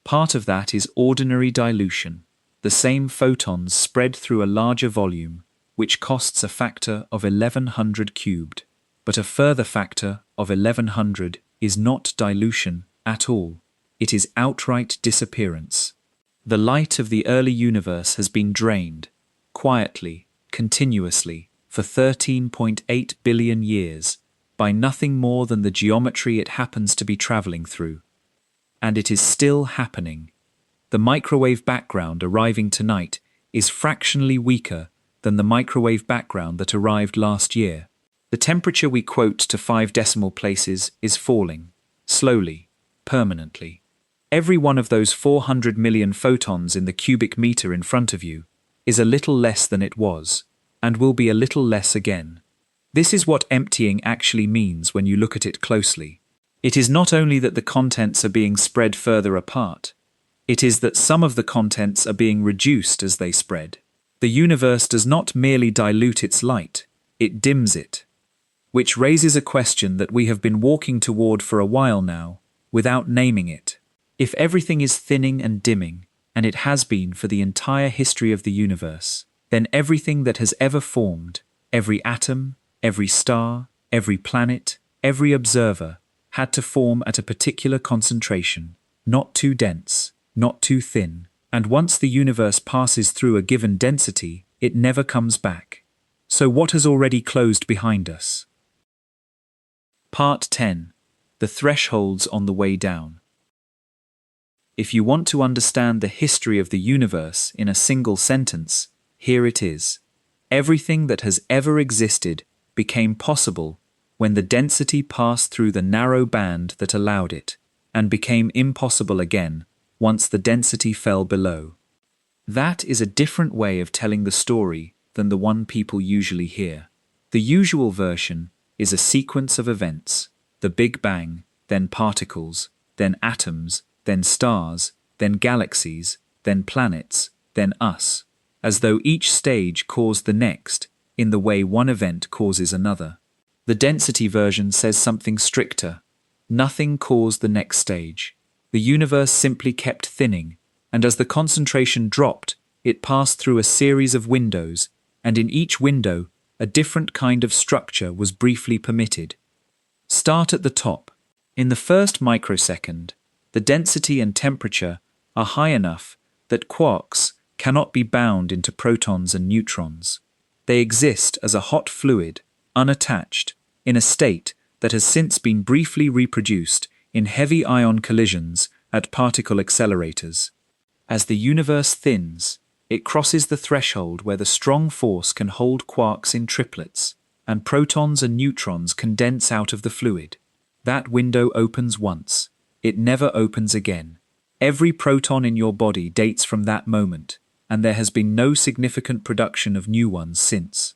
Part of that is ordinary dilution, the same photons spread through a larger volume, which costs a factor of 1100 cubed. But a further factor of 1100 is not dilution at all. It is outright disappearance. The light of the early universe has been drained, quietly, continuously, for 13.8 billion years, by nothing more than the geometry it happens to be traveling through. And it is still happening. The microwave background arriving tonight is fractionally weaker than the microwave background that arrived last year. The temperature we quote to 5 decimal places is falling, slowly, permanently. Every one of those 400 million photons in the cubic meter in front of you is a little less than it was, and will be a little less again. This is what emptying actually means when you look at it closely. It is not only that the contents are being spread further apart, it is that some of the contents are being reduced as they spread. The universe does not merely dilute its light, it dims it. Which raises a question that we have been walking toward for a while now, without naming it. If everything is thinning and dimming, and it has been for the entire history of the universe, then everything that has ever formed, every atom, every star, every planet, every observer, had to form at a particular concentration, not too dense, not too thin, and once the universe passes through a given density, it never comes back. So what has already closed behind us? Part 10. The thresholds on the way down. If you want to understand the history of the universe in a single sentence, here it is. Everything that has ever existed became possible when the density passed through the narrow band that allowed it, and became impossible again once the density fell below. That is a different way of telling the story than the one people usually hear. The usual version is a sequence of events, the Big Bang, then particles, then atoms, then stars, then galaxies, then planets, then us, as though each stage caused the next, in the way one event causes another. The density version says something stricter. Nothing caused the next stage. The universe simply kept thinning, and as the concentration dropped, it passed through a series of windows, and in each window, a different kind of structure was briefly permitted. Start at the top. In the first microsecond, the density and temperature are high enough that quarks cannot be bound into protons and neutrons. They exist as a hot fluid, unattached, in a state that has since been briefly reproduced in heavy ion collisions at particle accelerators. As the universe thins, it crosses the threshold where the strong force can hold quarks in triplets, and protons and neutrons condense out of the fluid. That window opens once. It never opens again. Every proton in your body dates from that moment, and there has been no significant production of new ones since.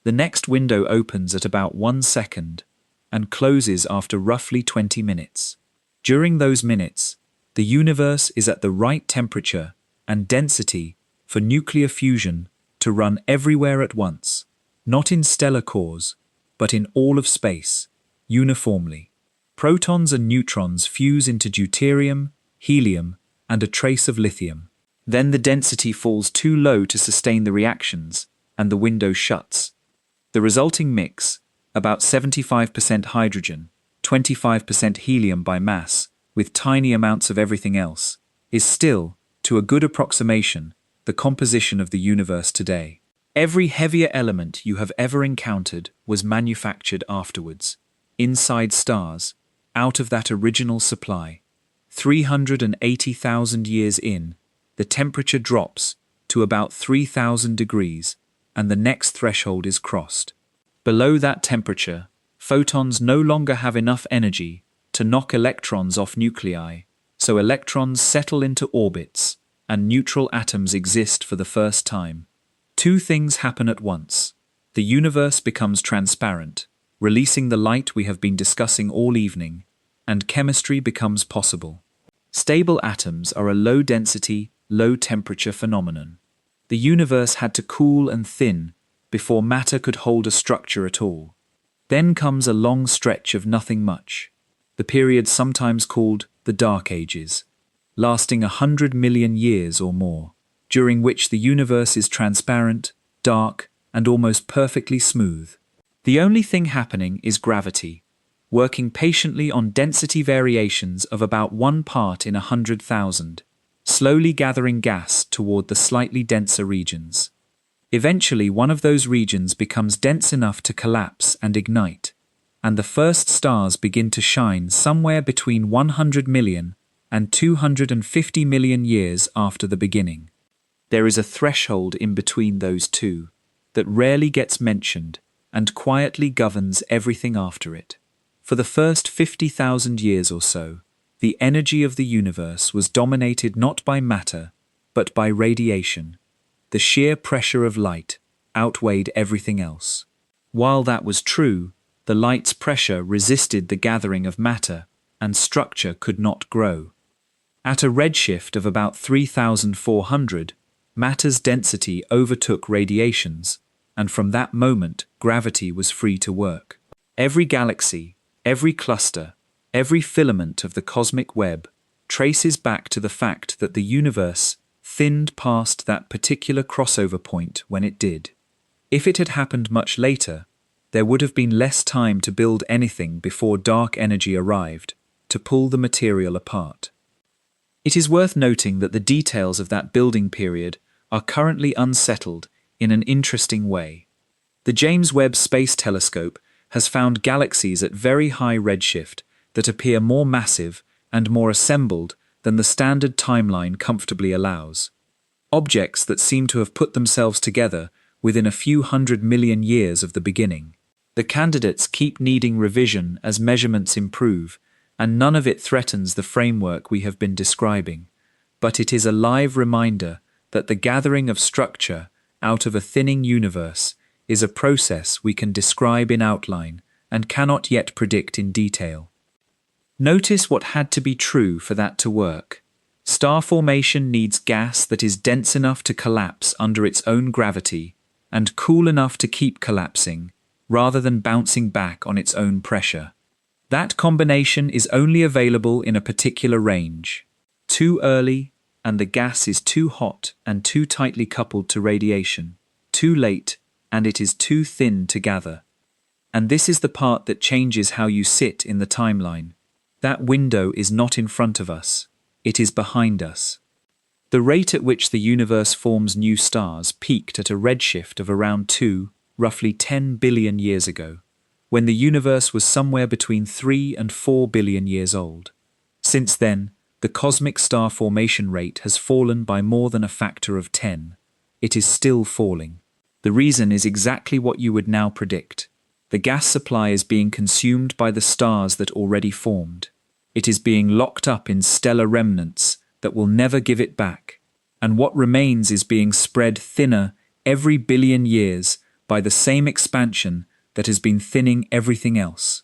The next window opens at about 1 second and closes after roughly 20 minutes. During those minutes, the universe is at the right temperature and density for nuclear fusion to run everywhere at once, not in stellar cores, but in all of space, uniformly. Protons and neutrons fuse into deuterium, helium, and a trace of lithium. Then the density falls too low to sustain the reactions, and the window shuts. The resulting mix, about 75% hydrogen, 25% helium by mass, with tiny amounts of everything else, is still, to a good approximation, the composition of the universe today. Every heavier element you have ever encountered was manufactured afterwards, inside stars, out of that original supply. 380,000 years in, the temperature drops to about 3,000 degrees, and the next threshold is crossed. Below that temperature, photons no longer have enough energy to knock electrons off nuclei, so electrons settle into orbits, and neutral atoms exist for the first time. Two things happen at once. The universe becomes transparent, releasing the light we have been discussing all evening, and chemistry becomes possible. Stable atoms are a low-density, low-temperature phenomenon. The universe had to cool and thin before matter could hold a structure at all. Then comes a long stretch of nothing much, the period sometimes called the Dark Ages, lasting 100 million years or more, during which the universe is transparent, dark, and almost perfectly smooth. The only thing happening is gravity, working patiently on density variations of about 1 part in 100,000, slowly gathering gas toward the slightly denser regions. Eventually, one of those regions becomes dense enough to collapse and ignite, and the first stars begin to shine somewhere between 100 million and 250 million years after the beginning. There is a threshold in between those two that rarely gets mentioned and quietly governs everything after it. For the first 50,000 years or so, the energy of the universe was dominated not by matter, but by radiation. The sheer pressure of light outweighed everything else. While that was true, the light's pressure resisted the gathering of matter, and structure could not grow. At a redshift of about 3,400, matter's density overtook radiation's, and from that moment gravity was free to work. Every galaxy, every cluster, every filament of the cosmic web traces back to the fact that the universe thinned past that particular crossover point when it did. If it had happened much later, there would have been less time to build anything before dark energy arrived, to pull the material apart. It is worth noting that the details of that building period are currently unsettled in an interesting way. The James Webb Space Telescope has found galaxies at very high redshift that appear more massive and more assembled than the standard timeline comfortably allows. Objects that seem to have put themselves together within a few 100 million years of the beginning. The candidates keep needing revision as measurements improve, and none of it threatens the framework we have been describing, but it is a live reminder that the gathering of structure out of a thinning universe is a process we can describe in outline and cannot yet predict in detail. Notice what had to be true for that to work. Star formation needs gas that is dense enough to collapse under its own gravity and cool enough to keep collapsing, rather than bouncing back on its own pressure. That combination is only available in a particular range. Too early, and the gas is too hot and too tightly coupled to radiation. Too late, and it is too thin to gather. And this is the part that changes how you sit in the timeline. That window is not in front of us, it is behind us. The rate at which the universe forms new stars peaked at a redshift of around 2, roughly 10 billion years ago, when the universe was somewhere between 3 and 4 billion years old. Since then, the cosmic star formation rate has fallen by more than a factor of 10. It is still falling. The reason is exactly what you would now predict. The gas supply is being consumed by the stars that already formed. It is being locked up in stellar remnants that will never give it back, and what remains is being spread thinner every billion years by the same expansion that has been thinning everything else.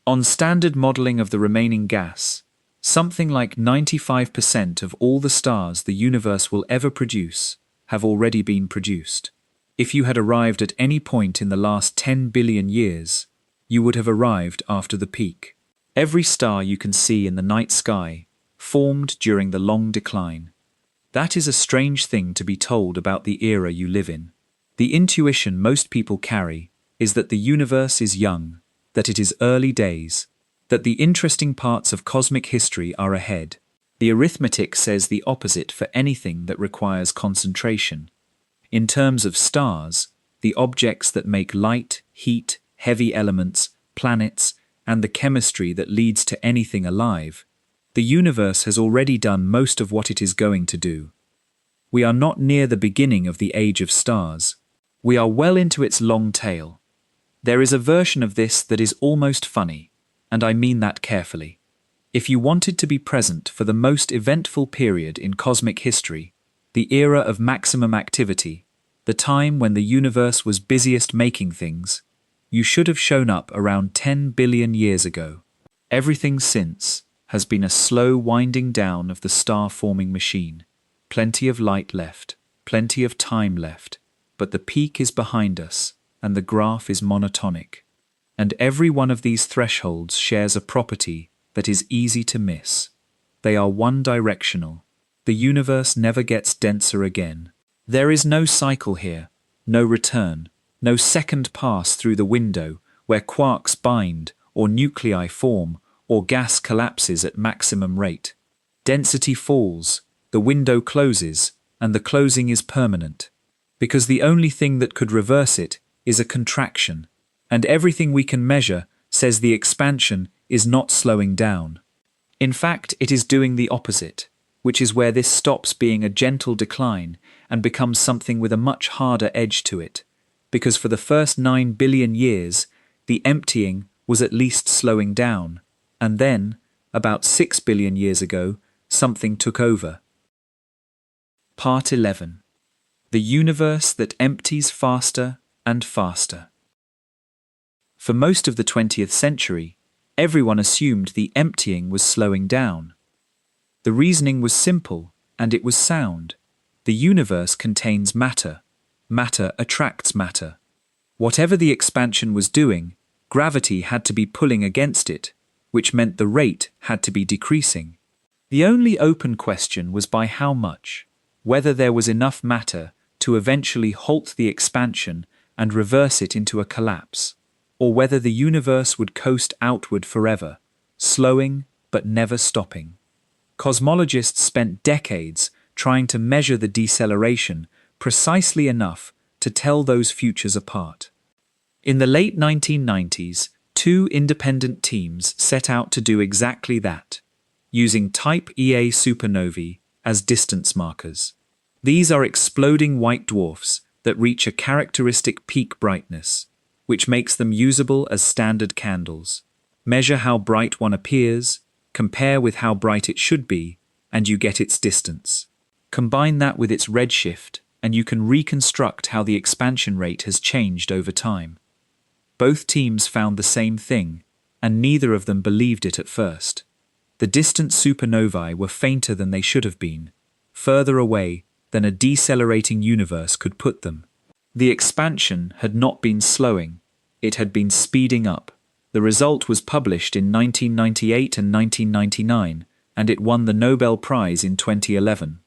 On standard modeling of the remaining gas, something like 95% of all the stars the universe will ever produce have already been produced. If you had arrived at any point in the last 10 billion years, you would have arrived after the peak. Every star you can see in the night sky formed during the long decline. That is a strange thing to be told about the era you live in. The intuition most people carry is that the universe is young, that it is early days, that the interesting parts of cosmic history are ahead. The arithmetic says the opposite for anything that requires concentration. In terms of stars, the objects that make light, heat, heavy elements, planets, and the chemistry that leads to anything alive, the universe has already done most of what it is going to do. We are not near the beginning of the age of stars. We are well into its long tail. There is a version of this that is almost funny, and I mean that carefully. If you wanted to be present for the most eventful period in cosmic history, the era of maximum activity, the time when the universe was busiest making things, you should have shown up around 10 billion years ago. Everything since has been a slow winding down of the star-forming machine. Plenty of light left, plenty of time left, but the peak is behind us, and the graph is monotonic. And every one of these thresholds shares a property that is easy to miss. They are one-directional. The universe never gets denser again. There is no cycle here, no return, no second pass through the window where quarks bind or nuclei form or gas collapses at maximum rate. Density falls, the window closes, and the closing is permanent. Because the only thing that could reverse it is a contraction, and everything we can measure says the expansion is not slowing down. In fact, it is doing the opposite, which is where this stops being a gentle decline and becomes something with a much harder edge to it, because for the first 9 billion years, the emptying was at least slowing down, and then, about 6 billion years ago, something took over. Part 11. The universe that empties faster and faster. For most of the 20th century, everyone assumed the emptying was slowing down. The reasoning was simple, and it was sound. The universe contains matter. Matter attracts matter. Whatever the expansion was doing, gravity had to be pulling against it, which meant the rate had to be decreasing. The only open question was by how much, whether there was enough matter to eventually halt the expansion and reverse it into a collapse, or whether the universe would coast outward forever, slowing but never stopping. Cosmologists spent decades trying to measure the deceleration precisely enough to tell those futures apart. In the late 1990s, 2 independent teams set out to do exactly that, using Type Ia supernovae as distance markers. These are exploding white dwarfs that reach a characteristic peak brightness, which makes them usable as standard candles. Measure how bright one appears, compare with how bright it should be, and you get its distance. Combine that with its redshift, and you can reconstruct how the expansion rate has changed over time. Both teams found the same thing, and neither of them believed it at first. The distant supernovae were fainter than they should have been, further away than a decelerating universe could put them. The expansion had not been slowing, it had been speeding up. The result was published in 1998 and 1999, and it won the Nobel Prize in 2011.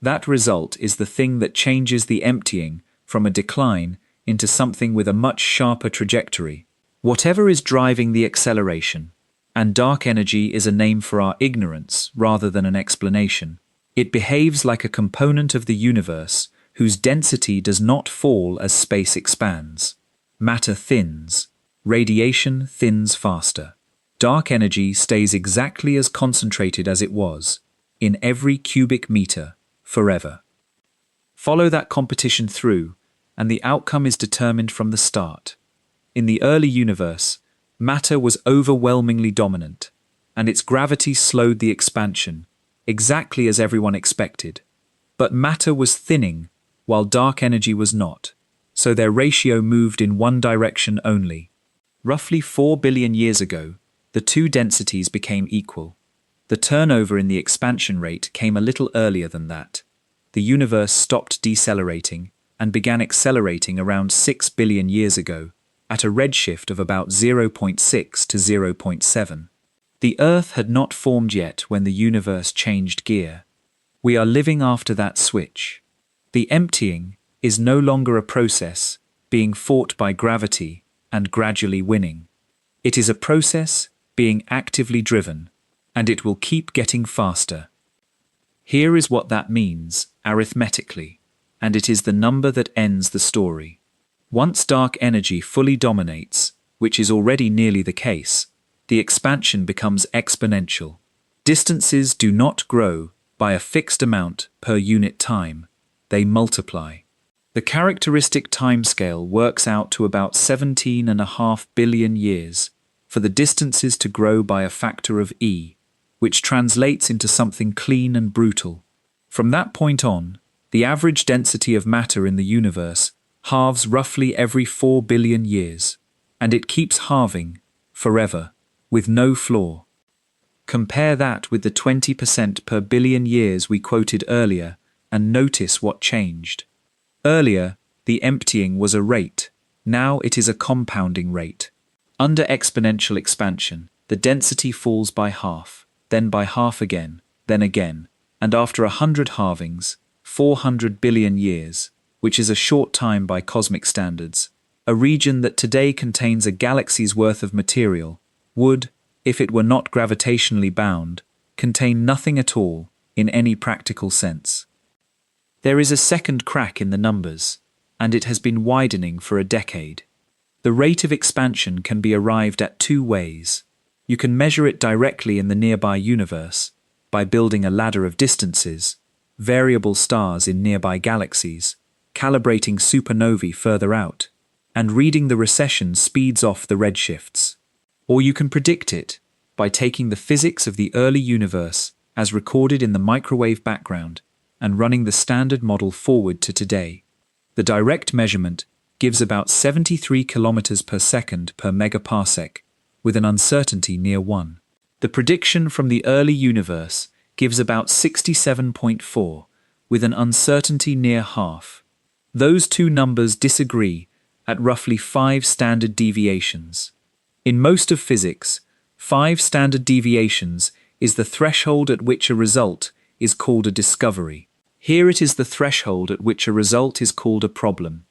That result is the thing that changes the emptying from a decline into something with a much sharper trajectory. Whatever is driving the acceleration, and dark energy is a name for our ignorance rather than an explanation. It behaves like a component of the universe whose density does not fall as space expands. Matter thins. Radiation thins faster. Dark energy stays exactly as concentrated as it was, in every cubic meter, forever. Follow that competition through, and the outcome is determined from the start. In the early universe, matter was overwhelmingly dominant, and its gravity slowed the expansion, exactly as everyone expected. But matter was thinning, while dark energy was not, so their ratio moved in one direction only. Roughly 4 billion years ago, the two densities became equal. The turnover in the expansion rate came a little earlier than that. The universe stopped decelerating and began accelerating around 6 billion years ago, at a redshift of about 0.6 to 0.7. The Earth had not formed yet when the universe changed gear. We are living after that switch. The emptying is no longer a process being fought by gravity and gradually winning. It is a process being actively driven, and it will keep getting faster. Here is what that means arithmetically, and it is the number that ends the story. Once dark energy fully dominates, which is already nearly the case, the expansion becomes exponential. Distances do not grow by a fixed amount per unit time, they multiply. The characteristic timescale works out to about 17.5 billion years for the distances to grow by a factor of e, which translates into something clean and brutal. From that point on, the average density of matter in the universe halves roughly every 4 billion years, and it keeps halving, forever, with no flaw. Compare that with the 20% per billion years we quoted earlier, and notice what changed. Earlier, the emptying was a rate. Now it is a compounding rate. Under exponential expansion, the density falls by half, then by half again, and after 100 halvings, 400 billion years, which is a short time by cosmic standards, a region that today contains a galaxy's worth of material, would, if it were not gravitationally bound, contain nothing at all in any practical sense. There is a second crack in the numbers, and it has been widening for a decade. The rate of expansion can be arrived at two ways. You can measure it directly in the nearby universe, by building a ladder of distances, variable stars in nearby galaxies, calibrating supernovae further out, and reading the recession speeds off the redshifts. Or you can predict it by taking the physics of the early universe as recorded in the microwave background and running the standard model forward to today. The direct measurement gives about 73 kilometers per second per megaparsec, with an uncertainty near 1. The prediction from the early universe gives about 67.4, with an uncertainty near half. Those two numbers disagree at roughly 5 standard deviations. In most of physics, 5 standard deviations is the threshold at which a result is called a discovery. Here it is the threshold at which a result is called a problem.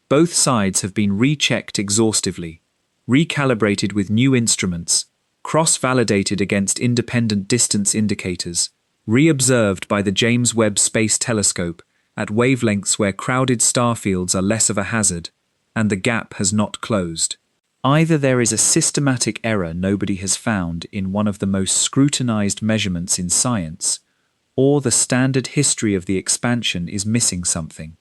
Both sides have been rechecked exhaustively, recalibrated with new instruments, cross-validated against independent distance indicators, reobserved by the James Webb Space Telescope at wavelengths where crowded star fields are less of a hazard, and the gap has not closed. Either there is a systematic error nobody has found in one of the most scrutinized measurements in science, or the standard history of the expansion is missing something,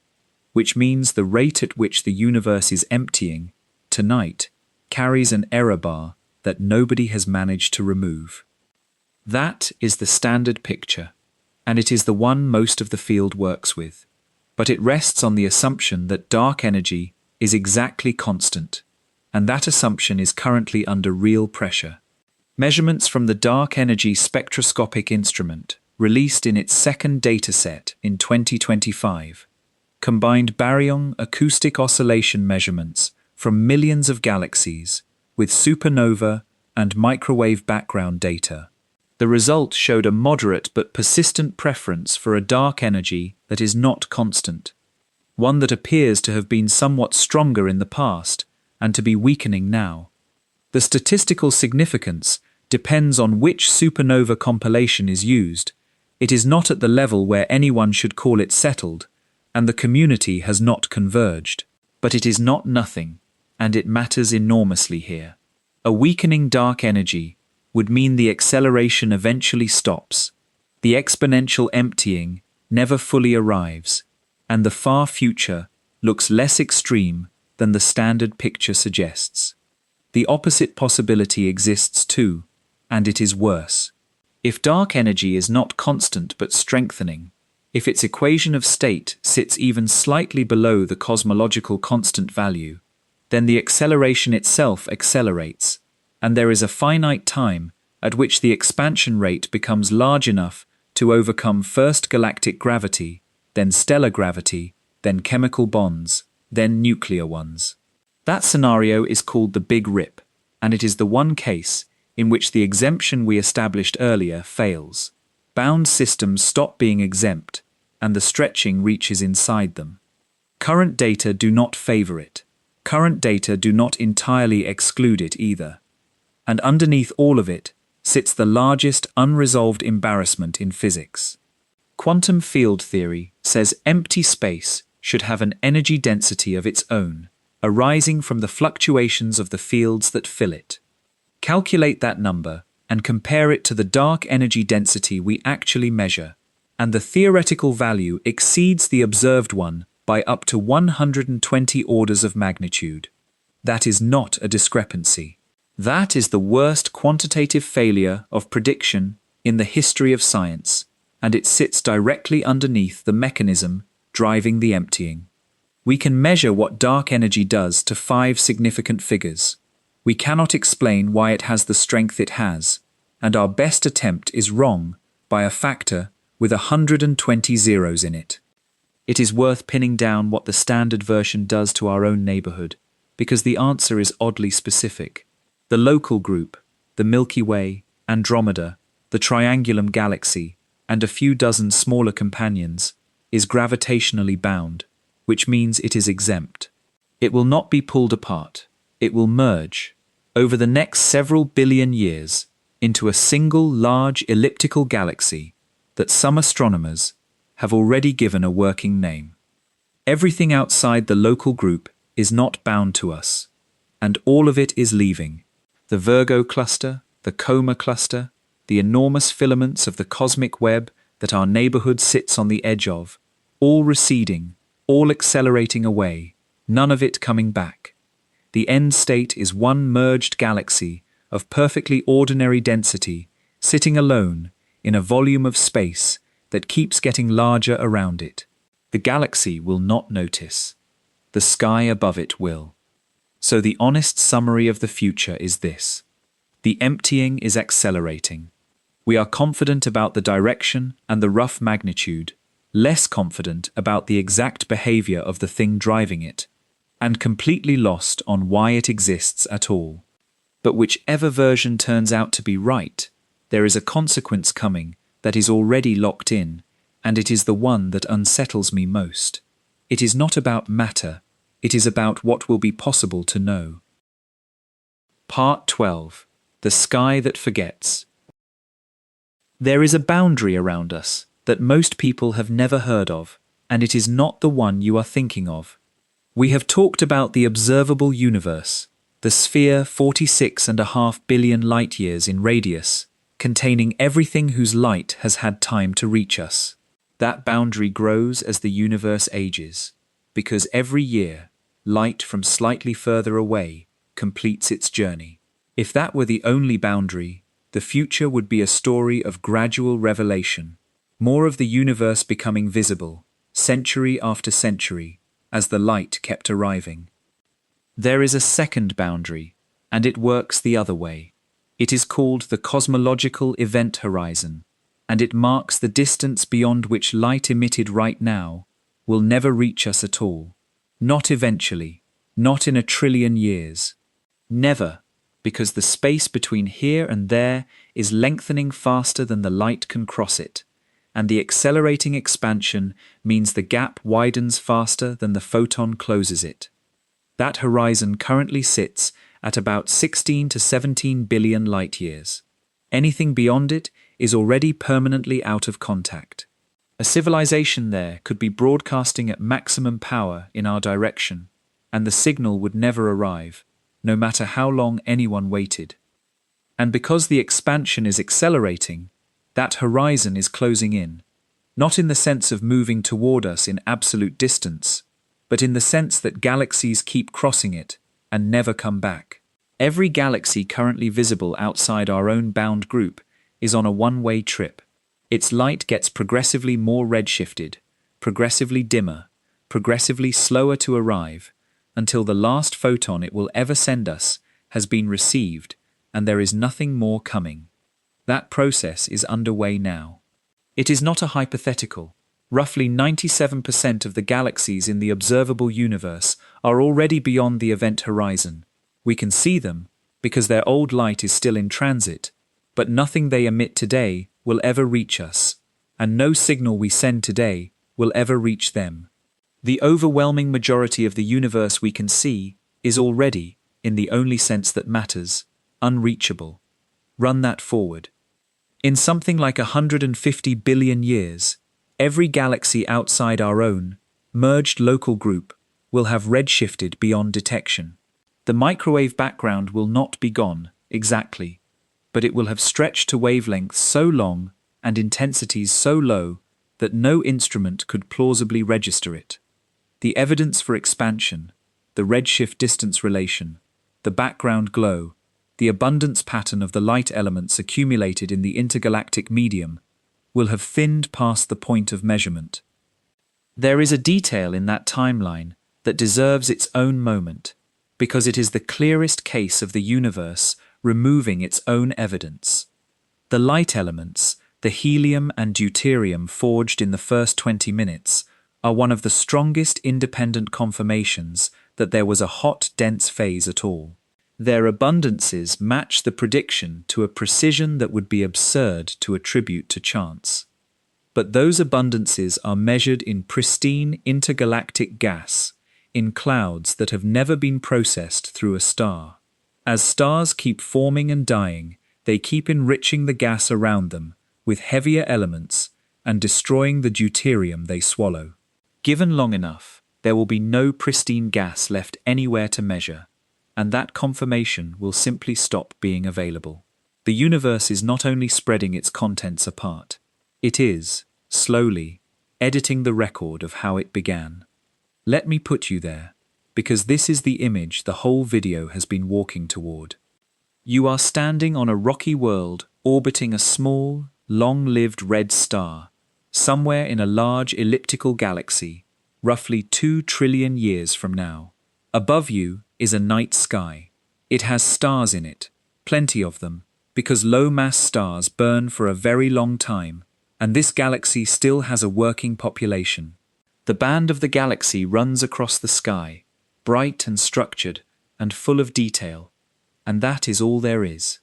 which means the rate at which the universe is emptying, tonight, carries an error bar that nobody has managed to remove. That is the standard picture, and it is the one most of the field works with, but it rests on the assumption that dark energy is exactly constant, and that assumption is currently under real pressure. Measurements from the Dark Energy Spectroscopic Instrument, released in its second dataset in 2025, combined baryon acoustic oscillation measurements from millions of galaxies with supernova and microwave background data. The result showed a moderate but persistent preference for a dark energy that is not constant. one that appears to have been somewhat stronger in the past and to be weakening now. The statistical significance depends on which supernova compilation is used. It is not at the level where anyone should call it settled, and the community has not converged. But it is not nothing, and it matters enormously here. A weakening dark energy would mean the acceleration eventually stops, the exponential emptying never fully arrives, and the far future looks less extreme than the standard picture suggests. The opposite possibility exists too, and it is worse. If dark energy is not constant but strengthening, if its equation of state sits even slightly below the cosmological constant value, then the acceleration itself accelerates, and there is a finite time at which the expansion rate becomes large enough to overcome first galactic gravity, then stellar gravity, then chemical bonds, then nuclear ones. That scenario is called the Big Rip, and it is the one case in which the exemption we established earlier fails. Bound systems stop being exempt, and the stretching reaches inside them. Current data do not favor it. Current data do not entirely exclude it either. And underneath all of it sits the largest unresolved embarrassment in physics. Quantum field theory says empty space should have an energy density of its own, arising from the fluctuations of the fields that fill it. Calculate that number and compare it to the dark energy density we actually measure, and the theoretical value exceeds the observed one by up to 120 orders of magnitude. That is not a discrepancy. That is the worst quantitative failure of prediction in the history of science, and it sits directly underneath the mechanism driving the emptying. We can measure what dark energy does to 5 significant figures. We cannot explain why it has the strength it has, and our best attempt is wrong by a factor with 120 zeros in it. It is worth pinning down what the standard version does to our own neighborhood, because the answer is oddly specific. The local group, the Milky Way, Andromeda, the Triangulum Galaxy, and a few dozen smaller companions, is gravitationally bound, which means it is exempt. It will not be pulled apart. It will merge, over the next several billion years, into a single large elliptical galaxy that some astronomers have already given a working name. Everything outside the local group is not bound to us, and all of it is leaving. The Virgo cluster, the Coma cluster, the enormous filaments of the cosmic web that our neighborhood sits on the edge of, all receding, all accelerating away, none of it coming back. The end state is one merged galaxy of perfectly ordinary density, sitting alone in a volume of space that keeps getting larger around it. The galaxy will not notice. The sky above it will. So the honest summary of the future is this. The emptying is accelerating. We are confident about the direction and the rough magnitude, less confident about the exact behavior of the thing driving it, and completely lost on why it exists at all. But whichever version turns out to be right, there is a consequence coming that is already locked in, and it is the one that unsettles me most. It is not about matter, it is about what will be possible to know. Part 12. The Sky That Forgets. There is a boundary around us that most people have never heard of, and it is not the one you are thinking of. We have talked about the observable universe, the sphere 46.5 billion light-years in radius, containing everything whose light has had time to reach us. That boundary grows as the universe ages, because every year, light from slightly further away completes its journey. If that were the only boundary, the future would be a story of gradual revelation, more of the universe becoming visible, century after century, as the light kept arriving. There is a second boundary, and it works the other way. It is called the cosmological event horizon, and it marks the distance beyond which light emitted right now will never reach us at all. Not eventually, not in 1 trillion years. Never, because the space between here and there is lengthening faster than the light can cross it, and the accelerating expansion means the gap widens faster than the photon closes it. That horizon currently sits at about 16 to 17 billion light-years. Anything beyond it is already permanently out of contact. A civilization there could be broadcasting at maximum power in our direction, and the signal would never arrive, no matter how long anyone waited. And because the expansion is accelerating, that horizon is closing in, not in the sense of moving toward us in absolute distance, but in the sense that galaxies keep crossing it and never come back. Every galaxy currently visible outside our own bound group is on a one-way trip. Its light gets progressively more redshifted, progressively dimmer, progressively slower to arrive, until the last photon it will ever send us has been received and there is nothing more coming. That process is underway now. It is not a hypothetical. Roughly 97% of the galaxies in the observable universe are already beyond the event horizon. We can see them because their old light is still in transit, but nothing they emit today will ever reach us, and no signal we send today will ever reach them. The overwhelming majority of the universe we can see is already, in the only sense that matters, unreachable. Run that forward. In something like 150 billion years, every galaxy outside our own, merged local group, will have redshifted beyond detection. The microwave background will not be gone, exactly, but it will have stretched to wavelengths so long and intensities so low that no instrument could plausibly register it. The evidence for expansion, the redshift distance relation, the background glow, the abundance pattern of the light elements accumulated in the intergalactic medium will have thinned past the point of measurement. There is a detail in that timeline that deserves its own moment, because it is the clearest case of the universe removing its own evidence. The light elements, the helium and deuterium forged in the first 20 minutes, are one of the strongest independent confirmations that there was a hot, dense phase at all. Their abundances match the prediction to a precision that would be absurd to attribute to chance. But those abundances are measured in pristine intergalactic gas, in clouds that have never been processed through a star. As stars keep forming and dying, they keep enriching the gas around them with heavier elements and destroying the deuterium they swallow. Given long enough, there will be no pristine gas left anywhere to measure, and that confirmation will simply stop being available. The universe is not only spreading its contents apart, it is, slowly, editing the record of how it began. Let me put you there, because this is the image the whole video has been walking toward. You are standing on a rocky world orbiting a small, long-lived red star, somewhere in a large elliptical galaxy, roughly 2 trillion years from now. Above you is a night sky. It has stars in it, plenty of them, because low-mass stars burn for a very long time, and this galaxy still has a working population. The band of the galaxy runs across the sky, bright and structured and full of detail, and that is all there is.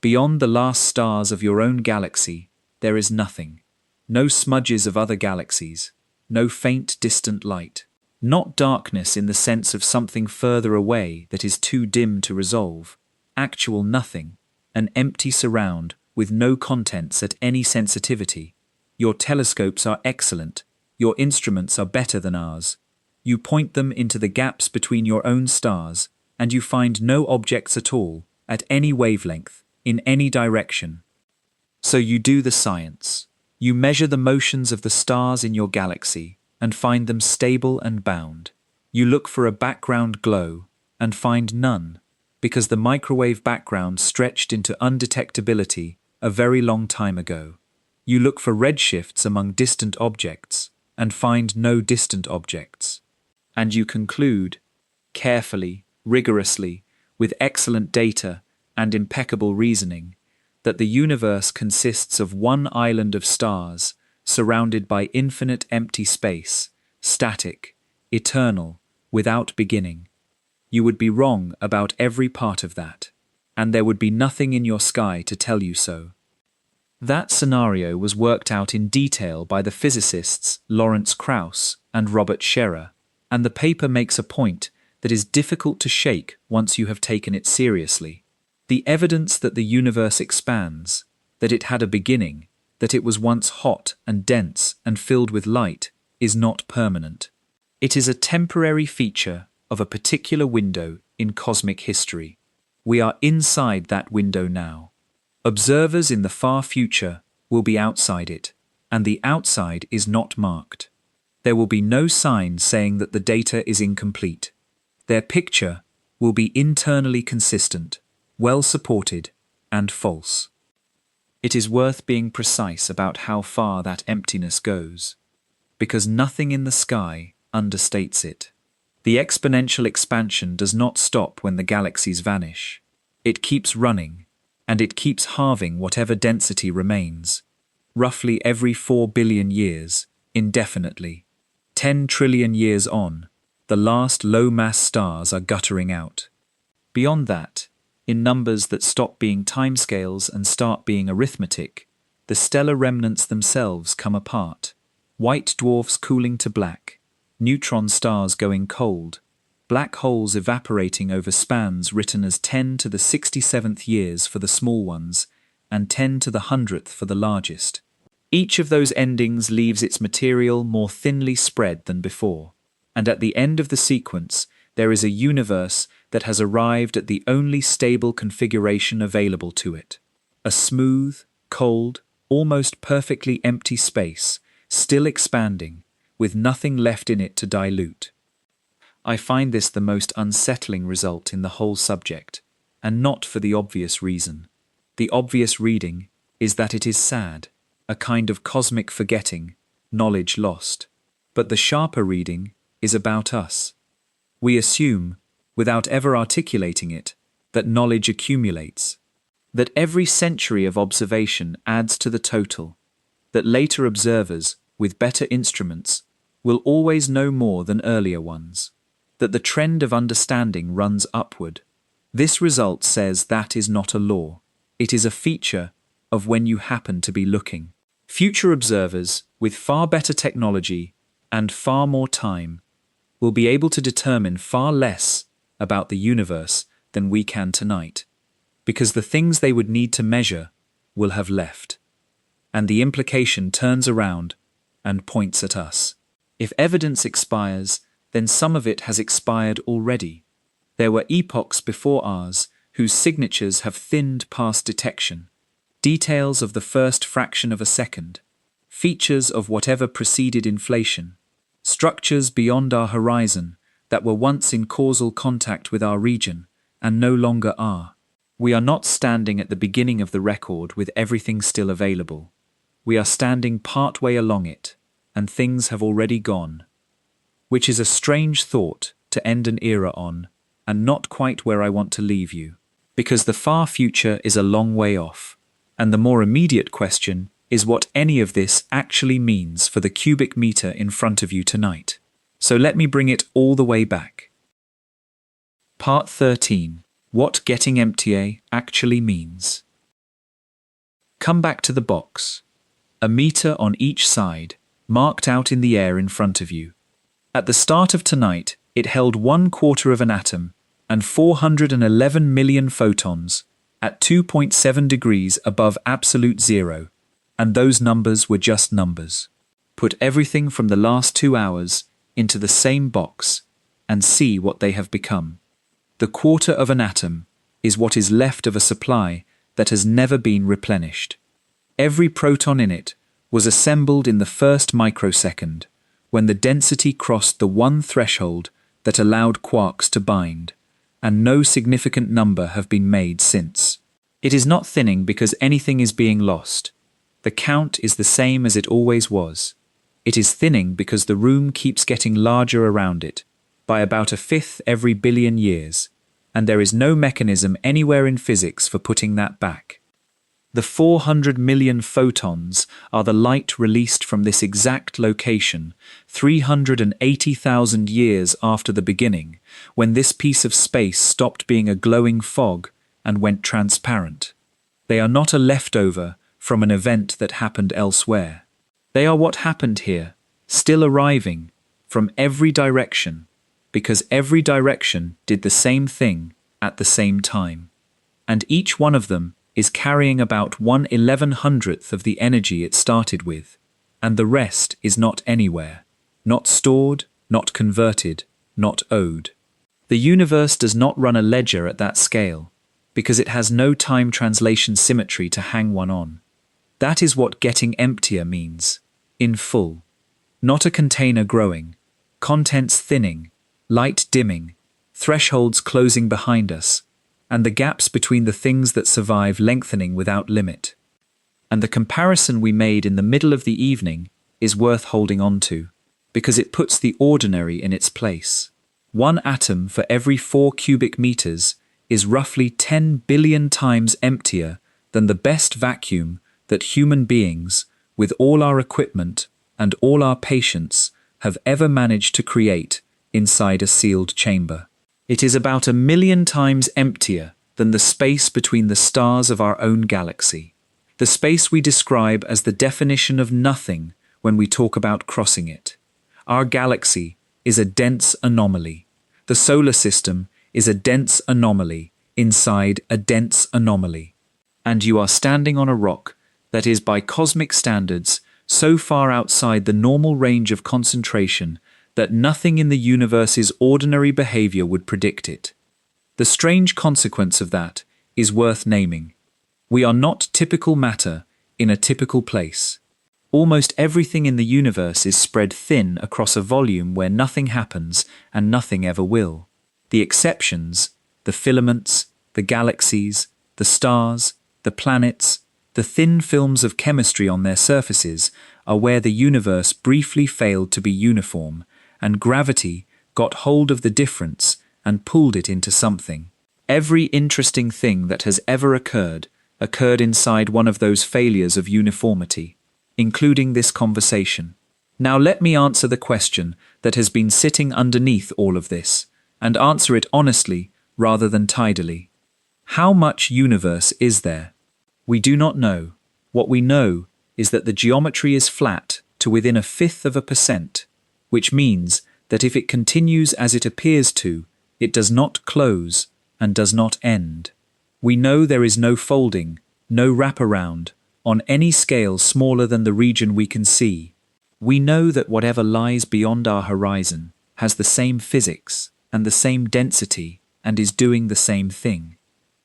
Beyond the last stars of your own galaxy, there is nothing. No smudges of other galaxies, no faint distant light. Not darkness in the sense of something further away that is too dim to resolve. Actual nothing, an empty surround with no contents at any sensitivity. Your telescopes are excellent. Your instruments are better than ours. You point them into the gaps between your own stars, and you find no objects at all, at any wavelength, in any direction. So you do the science. You measure the motions of the stars in your galaxy, and find them stable and bound. You look for a background glow, and find none, because the microwave background stretched into undetectability a very long time ago. You look for redshifts among distant objects, and find no distant objects. And you conclude, carefully, rigorously, with excellent data and impeccable reasoning, that the universe consists of one island of stars, surrounded by infinite empty space, static, eternal, without beginning. You would be wrong about every part of that, and there would be nothing in your sky to tell you so. That scenario was worked out in detail by the physicists Lawrence Krauss and Robert Scherer, and the paper makes a point that is difficult to shake once you have taken it seriously. The evidence that the universe expands, that it had a beginning, that it was once hot and dense and filled with light, is not permanent. It is a temporary feature of a particular window in cosmic history. We are inside that window now. Observers in the far future will be outside it, and the outside is not marked. There will be no sign saying that the data is incomplete. Their picture will be internally consistent, well supported, and false. It is worth being precise about how far that emptiness goes, because nothing in the sky understates it. The exponential expansion does not stop when the galaxies vanish. It keeps running, and it keeps halving whatever density remains, roughly every 4 billion years, indefinitely. 10 trillion years on, the last low-mass stars are guttering out. Beyond that, in numbers that stop being timescales and start being arithmetic, the stellar remnants themselves come apart. White dwarfs cooling to black, neutron stars going cold, black holes evaporating over spans written as 10 to the 67th years for the small ones and 10 to the 100th for the largest. Each of those endings leaves its material more thinly spread than before, and at the end of the sequence there is a universe that has arrived at the only stable configuration available to it. A smooth, cold, almost perfectly empty space, still expanding, with nothing left in it to dilute. I find this the most unsettling result in the whole subject, and not for the obvious reason. The obvious reading is that it is sad, a kind of cosmic forgetting, knowledge lost. But the sharper reading is about us. We assume, without ever articulating it, that knowledge accumulates, that every century of observation adds to the total, that later observers, with better instruments, will always know more than earlier ones, that the trend of understanding runs upward. This result says that is not a law. It is a feature of when you happen to be looking. Future observers, with far better technology and far more time, will be able to determine far less about the universe than we can tonight, because the things they would need to measure will have left. And the implication turns around and points at us. If evidence expires, then some of it has expired already. There were epochs before ours whose signatures have thinned past detection. Details of the first fraction of a second, features of whatever preceded inflation, structures beyond our horizon that were once in causal contact with our region and no longer are. We are not standing at the beginning of the record with everything still available. We are standing partway along it, and things have already gone. Which is a strange thought to end an era on, and not quite where I want to leave you, because the far future is a long way off, and the more immediate question is what any of this actually means for the cubic meter in front of you tonight. So let me bring it all the way back. Part 13. What getting Emptier actually means. Come back to the box. A meter on each side, marked out in the air in front of you. At the start of tonight, it held 1/4 of an atom and 411 million photons at 2.7 degrees above absolute zero, and those numbers were just numbers. Put everything from the last 2 hours into the same box and see what they have become. The 1/4 of an atom is what is left of a supply that has never been replenished. Every proton in it was assembled in the first microsecond, when the density crossed the one threshold that allowed quarks to bind, and no significant number have been made since. It is not thinning because anything is being lost. The count is the same as it always was. It is thinning because the room keeps getting larger around it, by about 1/5 every billion years, and there is no mechanism anywhere in physics for putting that back. The 400 million photons are the light released from this exact location 380,000 years after the beginning, when this piece of space stopped being a glowing fog and went transparent. They are not a leftover from an event that happened elsewhere. They are what happened here, still arriving, from every direction, because every direction did the same thing at the same time. And each one of them is carrying about 1/1100th of the energy it started with, and the rest is not anywhere, not stored, not converted, not owed. The universe does not run a ledger at that scale, because it has no time translation symmetry to hang one on. That is what getting emptier means, in full. Not a container growing, contents thinning, light dimming, thresholds closing behind us, and the gaps between the things that survive lengthening without limit. And the comparison we made in the middle of the evening is worth holding on to, because it puts the ordinary in its place. One atom for every 4 cubic meters is roughly 10 billion times emptier than the best vacuum that human beings, with all our equipment and all our patience, have ever managed to create inside a sealed chamber. It is about 1,000,000 times emptier than the space between the stars of our own galaxy, the space we describe as the definition of nothing when we talk about crossing it. Our galaxy is a dense anomaly. The solar system is a dense anomaly inside a dense anomaly. And you are standing on a rock that is, by cosmic standards, so far outside the normal range of concentration that nothing in the universe's ordinary behavior would predict it. The strange consequence of that is worth naming. We are not typical matter in a typical place. Almost everything in the universe is spread thin across a volume where nothing happens and nothing ever will. The exceptions, the filaments, the galaxies, the stars, the planets, the thin films of chemistry on their surfaces, are where the universe briefly failed to be uniform, and gravity got hold of the difference and pulled it into something. Every interesting thing that has ever occurred inside one of those failures of uniformity, including this conversation. Now let me answer the question that has been sitting underneath all of this, and answer it honestly rather than tidily. How much universe is there? We do not know. What we know is that the geometry is flat to within 1/5%, which means that if it continues as it appears to, it does not close and does not end. We know there is no folding, no wraparound, on any scale smaller than the region we can see. We know that whatever lies beyond our horizon has the same physics and the same density and is doing the same thing,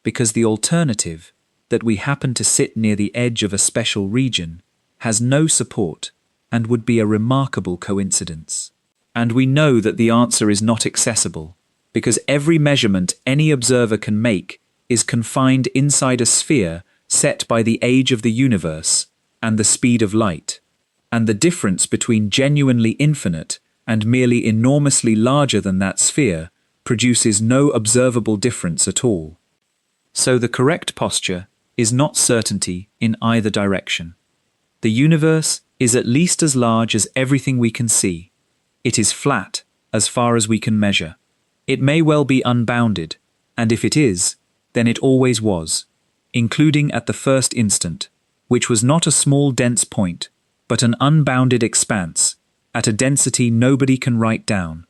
because the alternative, that we happen to sit near the edge of a special region, has no support and would be a remarkable coincidence. And we know that the answer is not accessible, because every measurement any observer can make is confined inside a sphere set by the age of the universe and the speed of light, and the difference between genuinely infinite and merely enormously larger than that sphere produces no observable difference at all. So the correct posture is not certainty in either direction. The universe is at least as large as everything we can see. It is flat as far as we can measure. It may well be unbounded, and if it is, then it always was, including at the first instant, which was not a small dense point, but an unbounded expanse, at a density nobody can write down.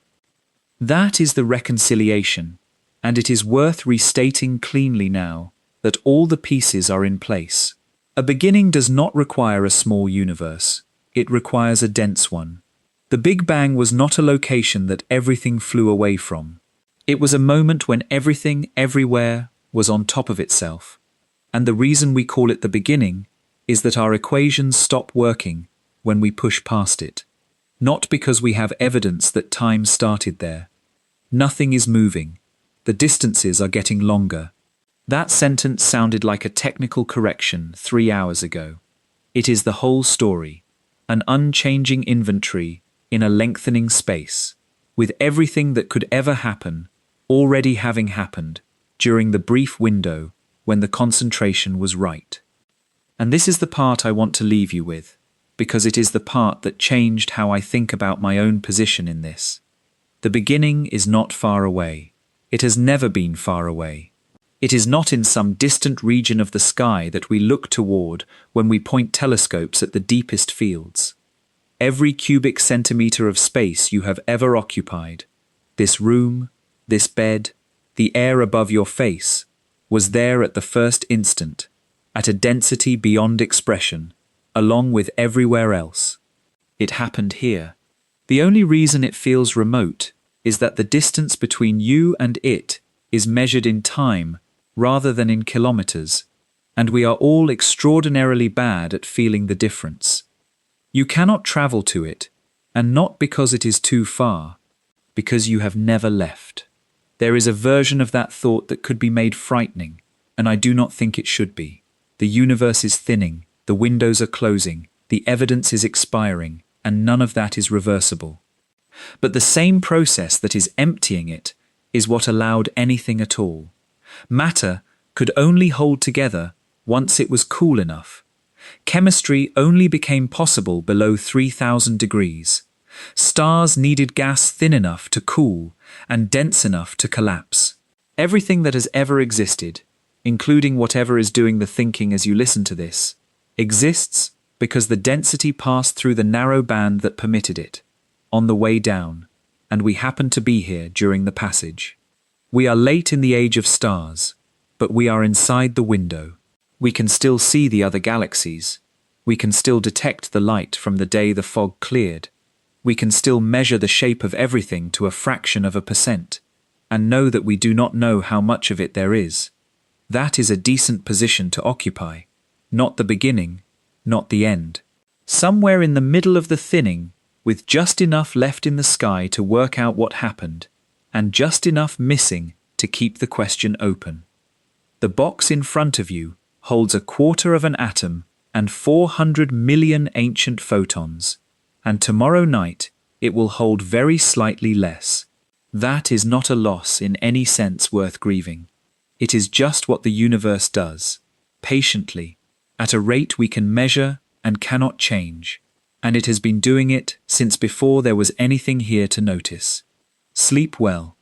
That is the reconciliation, and it is worth restating cleanly now that all the pieces are in place. A beginning does not require a small universe, it requires a dense one. The Big Bang was not a location that everything flew away from. It was a moment when everything, everywhere, was on top of itself. And the reason we call it the beginning is that our equations stop working when we push past it. Not because we have evidence that time started there. Nothing is moving. The distances are getting longer. That sentence sounded like a technical correction 3 hours ago. It is the whole story, an unchanging inventory in a lengthening space, with everything that could ever happen already having happened during the brief window when the concentration was right. And this is the part I want to leave you with, because it is the part that changed how I think about my own position in this. The beginning is not far away. It has never been far away. It is not in some distant region of the sky that we look toward when we point telescopes at the deepest fields. Every cubic centimeter of space you have ever occupied, this room, this bed, the air above your face, was there at the first instant, at a density beyond expression, along with everywhere else. It happened here. The only reason it feels remote is that the distance between you and it is measured in time rather than in kilometers, and we are all extraordinarily bad at feeling the difference. You cannot travel to it, and not because it is too far, because you have never left. There is a version of that thought that could be made frightening, and I do not think it should be. The universe is thinning, the windows are closing, the evidence is expiring, and none of that is reversible. But the same process that is emptying it is what allowed anything at all. Matter could only hold together once it was cool enough. Chemistry only became possible below 3,000 degrees. Stars needed gas thin enough to cool and dense enough to collapse. Everything that has ever existed, including whatever is doing the thinking as you listen to this, exists because the density passed through the narrow band that permitted it, on the way down, and we happen to be here during the passage. We are late in the age of stars, but we are inside the window. We can still see the other galaxies. We can still detect the light from the day the fog cleared. We can still measure the shape of everything to a fraction of a percent, and know that we do not know how much of it there is. That is a decent position to occupy. Not the beginning, not the end. Somewhere in the middle of the thinning, with just enough left in the sky to work out what happened, and just enough missing to keep the question open. The box in front of you holds a quarter of an atom and 400 million ancient photons, and tomorrow night it will hold very slightly less. That is not a loss in any sense worth grieving. It is just what the universe does, patiently, at a rate we can measure and cannot change, and it has been doing it since before there was anything here to notice. Sleep well.